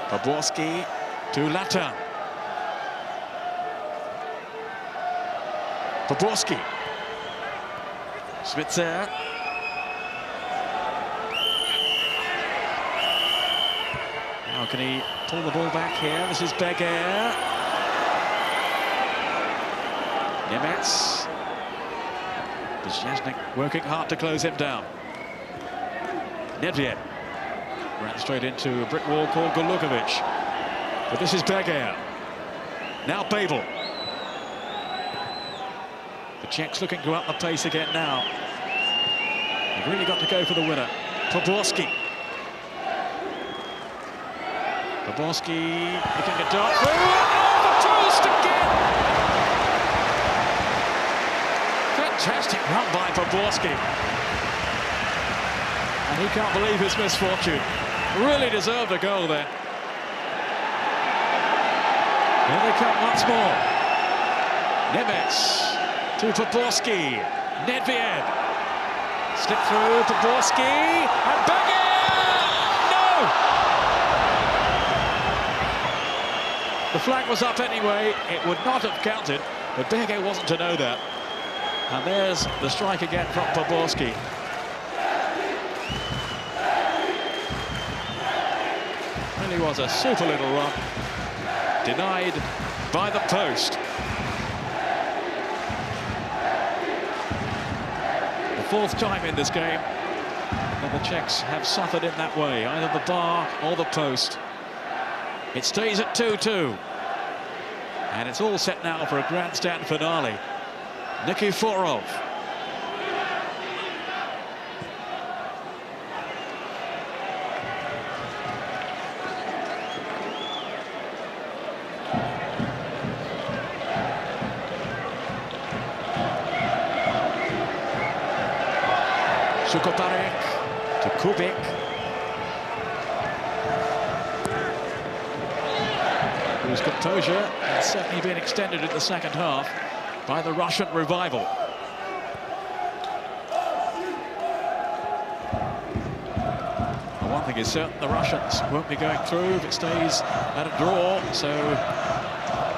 Poborski to Lata. Poborski. Schmitzer. Now can he pull the ball back here? This is Berger. Nemets. Jasnik working hard to close him down. Nedved. Ran straight into a brick wall called Golukovic. But this is Beger. Now Babel. The Czechs looking to up the pace again now. They've really got to go for the winner. Poborski. Poborski looking to dart through. Oh, the toast again! Fantastic run by Poborski. And he can't believe his misfortune. Really deserved a goal there. Here they come once more. Nemets to Poborski. Nedved. Slip through Poborski. And Beger! No! The flag was up anyway. It would not have counted, but Beger wasn't to know that. And there's the strike again from Poborski. Really was a super little run. Denied by the post. The fourth time in this game that the Czechs have suffered in that way, either the bar or the post. It stays at 2-2. And it's all set now for a grandstand finale. Nikiforov. Sukoparek to Kubik. Whose composure has certainly been extended in the second half by the Russian revival. Well, one thing is certain, the Russians won't be going through if it stays at a draw, so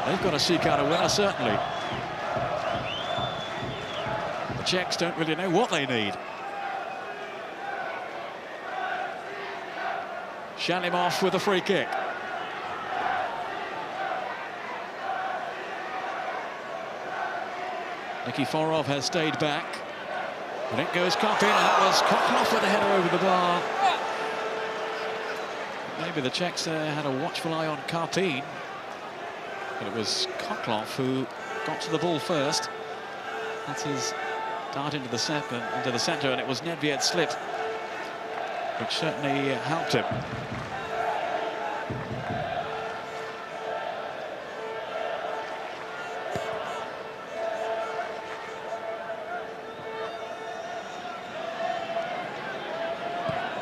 they've got to seek out a winner, certainly. The Czechs don't really know what they need. Shalimov with a free kick. Nikiforov has stayed back. And it goes Kopin, and that was Kokloff with a header over the bar. Maybe the Czechs had a watchful eye on Karpin. But it was Kokloff who got to the ball first. That's his dart into the centre, and it was Nedved's slip, which certainly helped him.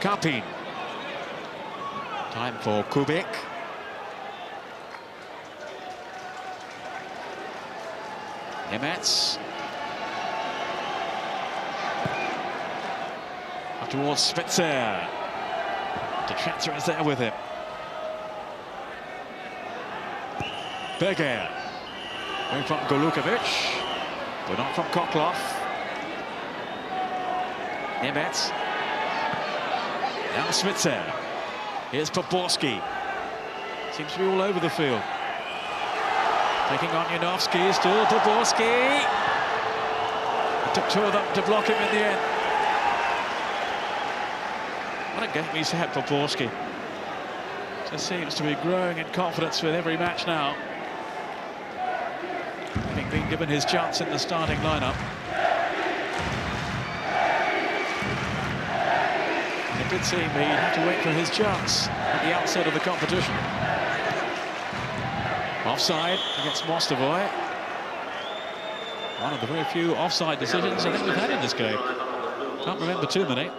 Karpin. Time for Kubik. Nemets. Up towards Spitzer. De Trentzer is there with him. Beger. Going from Golukovic, but not from Kokloff. Nemets. Now Spitzer. Here's Poborski. Seems to be all over the field. Taking on Yanovsky, still Poborski. It took two of them to block him in the end. What a game he's had, Poborski. Just seems to be growing in confidence with every match now. Having been given his chance in the starting lineup. It did seem he'd have to wait for his chance at the outset of the competition. Offside against Mostovoy. One of the very few offside decisions I think we've had in this game. Can't remember too many.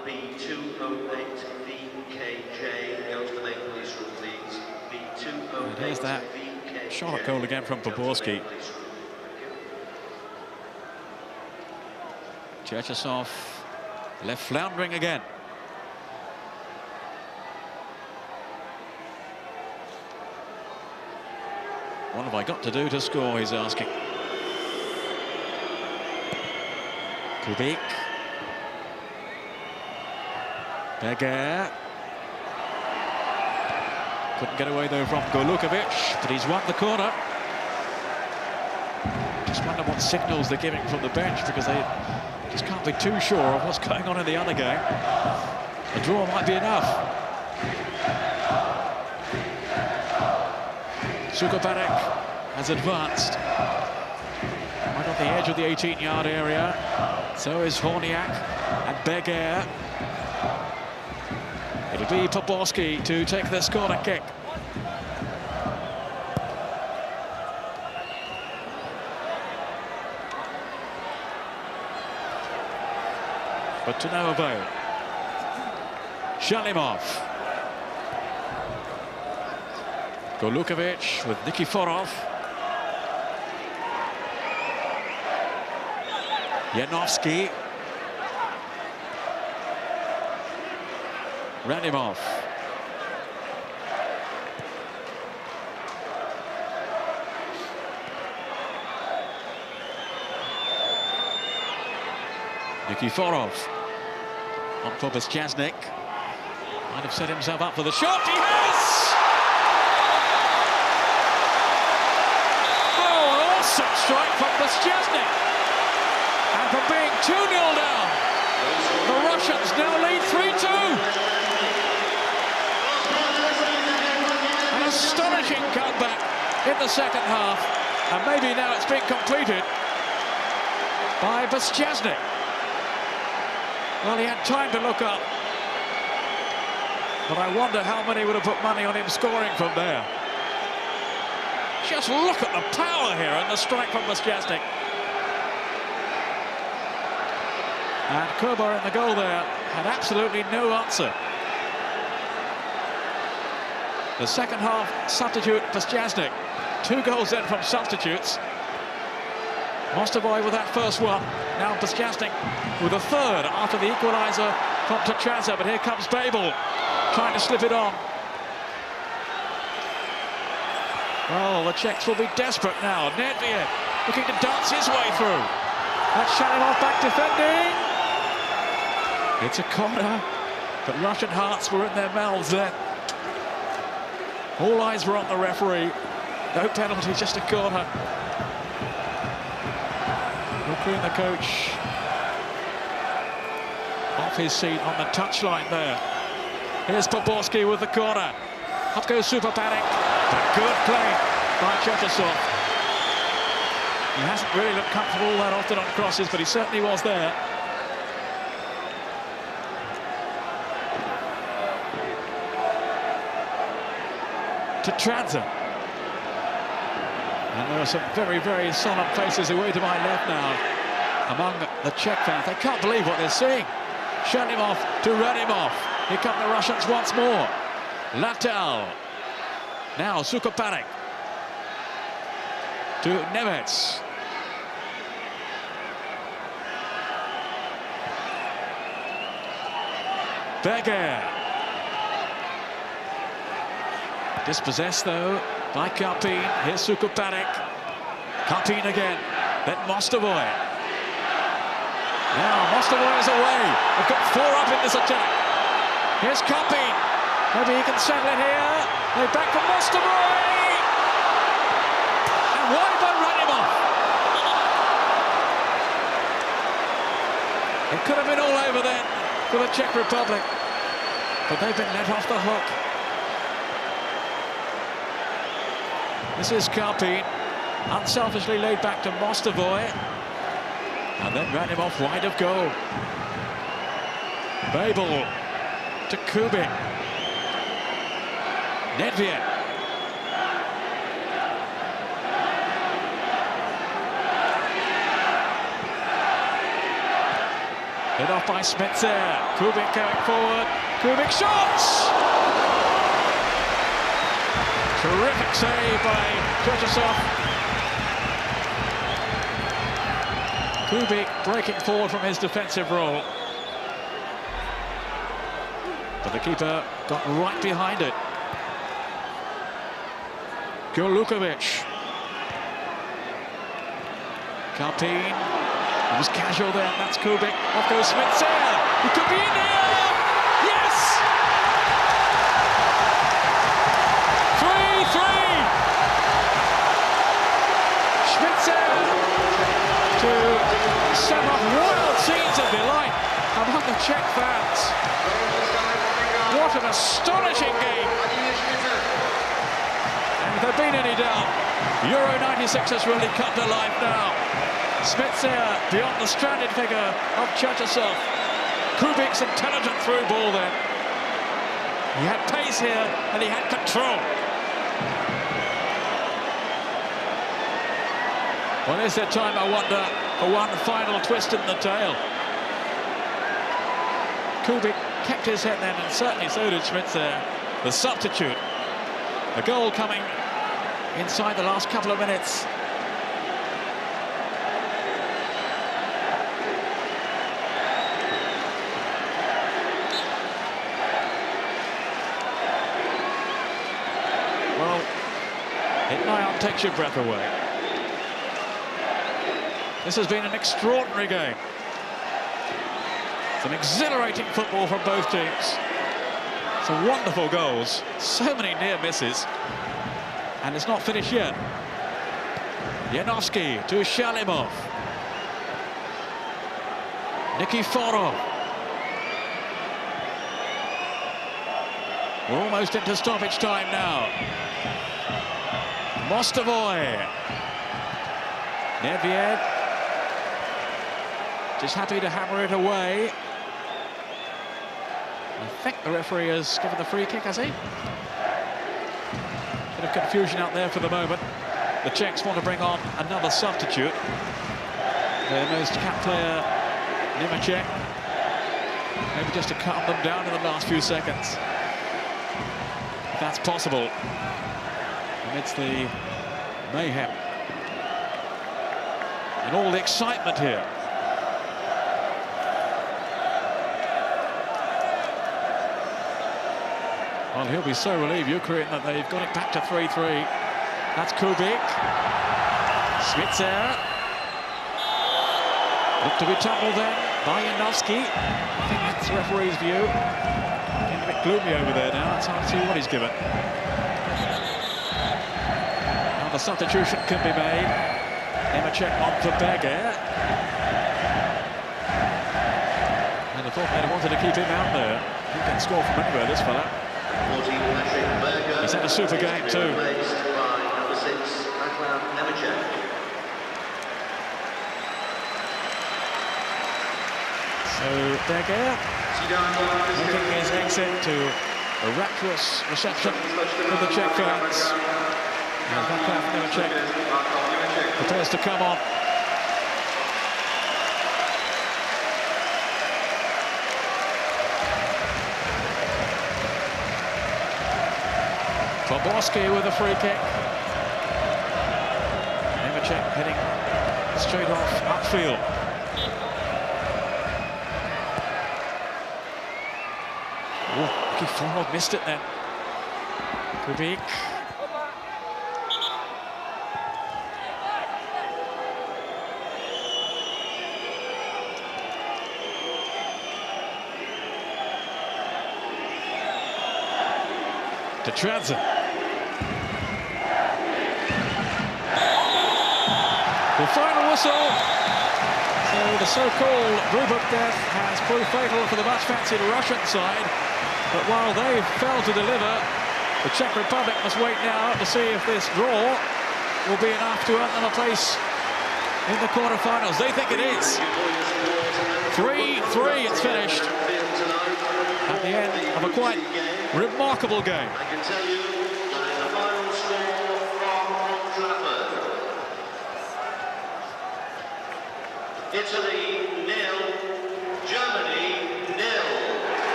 And here's that shot at goal again from Poborski. Cherchesov left floundering again. What have I got to do to score, he's asking. Kubik. Beger. Couldn't get away though from Golukovic, but he's won the corner. Just wonder what signals they're giving from the bench, because they just can't be too sure of what's going on in the other game. A draw might be enough. Sukoparek has advanced. Right on the edge of the 18-yard area. So is Horniak and Beguer. It'll be Poborski to take this corner kick. But to no avail. Shalimov. Golukovic with Nikiforov. Yanovsky. Ranimov. Nikiforov on for Bezjasnik. Might have set himself up for the shot. He has! Oh, an awesome strike from Bezjasnik. And from being 2-0 down, the Russians now lead 3-2. An astonishing comeback in the second half. And maybe now it's been completed by Bezjasnik. Well, he had time to look up. But I wonder how many would have put money on him scoring from there. Just look at the power here and the strike from Bezjasnik. And Kuba in the goal there had absolutely no answer. The second half substitute Bezjasnik. 2 goals then from substitutes. Mostovoy with that first one. Now Bezjasnik with a third after the equaliser from Tachanza. But here comes Babel trying to slip it on. Well, the Czechs will be desperate now. Nedved looking to dance his way through. That's Shalimov back defending. It's a corner, but Russian hearts were in their mouths then. All eyes were on the referee. No penalty, just a corner. Looking the coach off his seat on the touchline there. Here's Poborski with the corner. Up goes Sukoparek. Good play by Cherchesov. He hasn't really looked comfortable that often on crosses, but he certainly was there. Tachanza. And there are some very, very solemn faces away to my left now among the Czech fans. They can't believe what they're seeing. Shalimov to Ranimov. Here come the Russians once more. Latal. Now Sukoparek to Nemets. Beguer. Dispossessed though by Karpin. Here's Sukoparek. Karpin again. Then Mostovoy. Now Mostovoy is away. They've got 4 up in this attack. Here's Karpin. Maybe he can settle it here. They're back for Mostovoy. And wide by Ranimov. It could have been all over then for the Czech Republic. But they've been let off the hook. This is Karpin, unselfishly laid back to Mostovoy. And then Ranimov wide of goal. Babel to Kubik. Nedved. Hit off by Smitser. Kubik going forward. Kubik shots! Terrific save by Cherchesov. Kubik breaking forward from his defensive role. But the keeper got right behind it. Golukovic. Karpin. It was casual there, and that's Kubik. Off goes Smitser. He could be in here! Yes! 3-3! Smitser to set off wild scenes of delight among the Czech fans. What an astonishing game. And if there'd been any doubt, Euro 96 has really come to life now. Smith's there beyond the stranded figure of Cherchesov. Kubik's intelligent through ball then. He had pace here and he had control. Well, is there time, I wonder, for one final twist in the tail? Kubik kept his head then, and certainly so did Schmitz there. The substitute. The goal coming inside the last couple of minutes. Well, it nigh on takes your breath away. This has been an extraordinary game. Some exhilarating football from both teams. Some wonderful goals. So many near misses. And it's not finished yet. Yanovsky to Shalimov. Nikiforov. We're almost into stoppage time now. Mostovoy. Nedved. Just happy to hammer it away. I think the referee has given the free kick, has he? Bit of confusion out there for the moment. The Czechs want to bring on another substitute. Their most capped player, Nemecek. Maybe just to calm them down in the last few seconds. If that's possible. Amidst the mayhem. And all the excitement here. Well, he'll be so relieved, Ukraine, that they've got it back to 3-3. That's Kubik. Switzer. Looked to be toppled then by Yanovsky. I think that's the referee's view. Getting a bit gloomy over there now. It's hard to see what he's given. Now the substitution can be made. Nemecek on for Berger. And I thought they'd wanted to keep him out there. He can score from anywhere, this fella. He's had a super game too. So Berger making his exit to a rapturous reception from the Czech fans. And Nemecek prepares to come on. Boborski with a free kick. Nemecek heading straight off upfield. Oh, Nikiforov missed it then. Kubik. To Transen. The final whistle. So the so-called group of death has proved fatal for the much-fancied Russian side. But while they failed to deliver, the Czech Republic must wait now to see if this draw will be enough to earn them a place in the quarterfinals. They think it is. 3-3, it's finished. At the end of a quite remarkable game. I can tell you the final score from Trafford. Italy 0, Germany 0.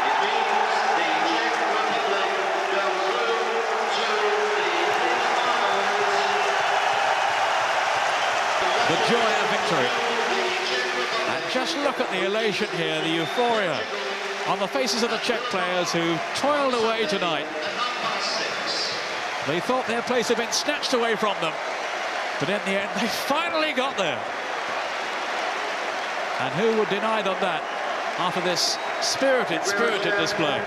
It means the Czech Republic go through to the finals. The joy of victory. And just look at the elation here, the euphoria on the faces of the Czech players who toiled away tonight. They thought their place had been snatched away from them, but in the end they finally got there. And who would deny them that after this spirited display?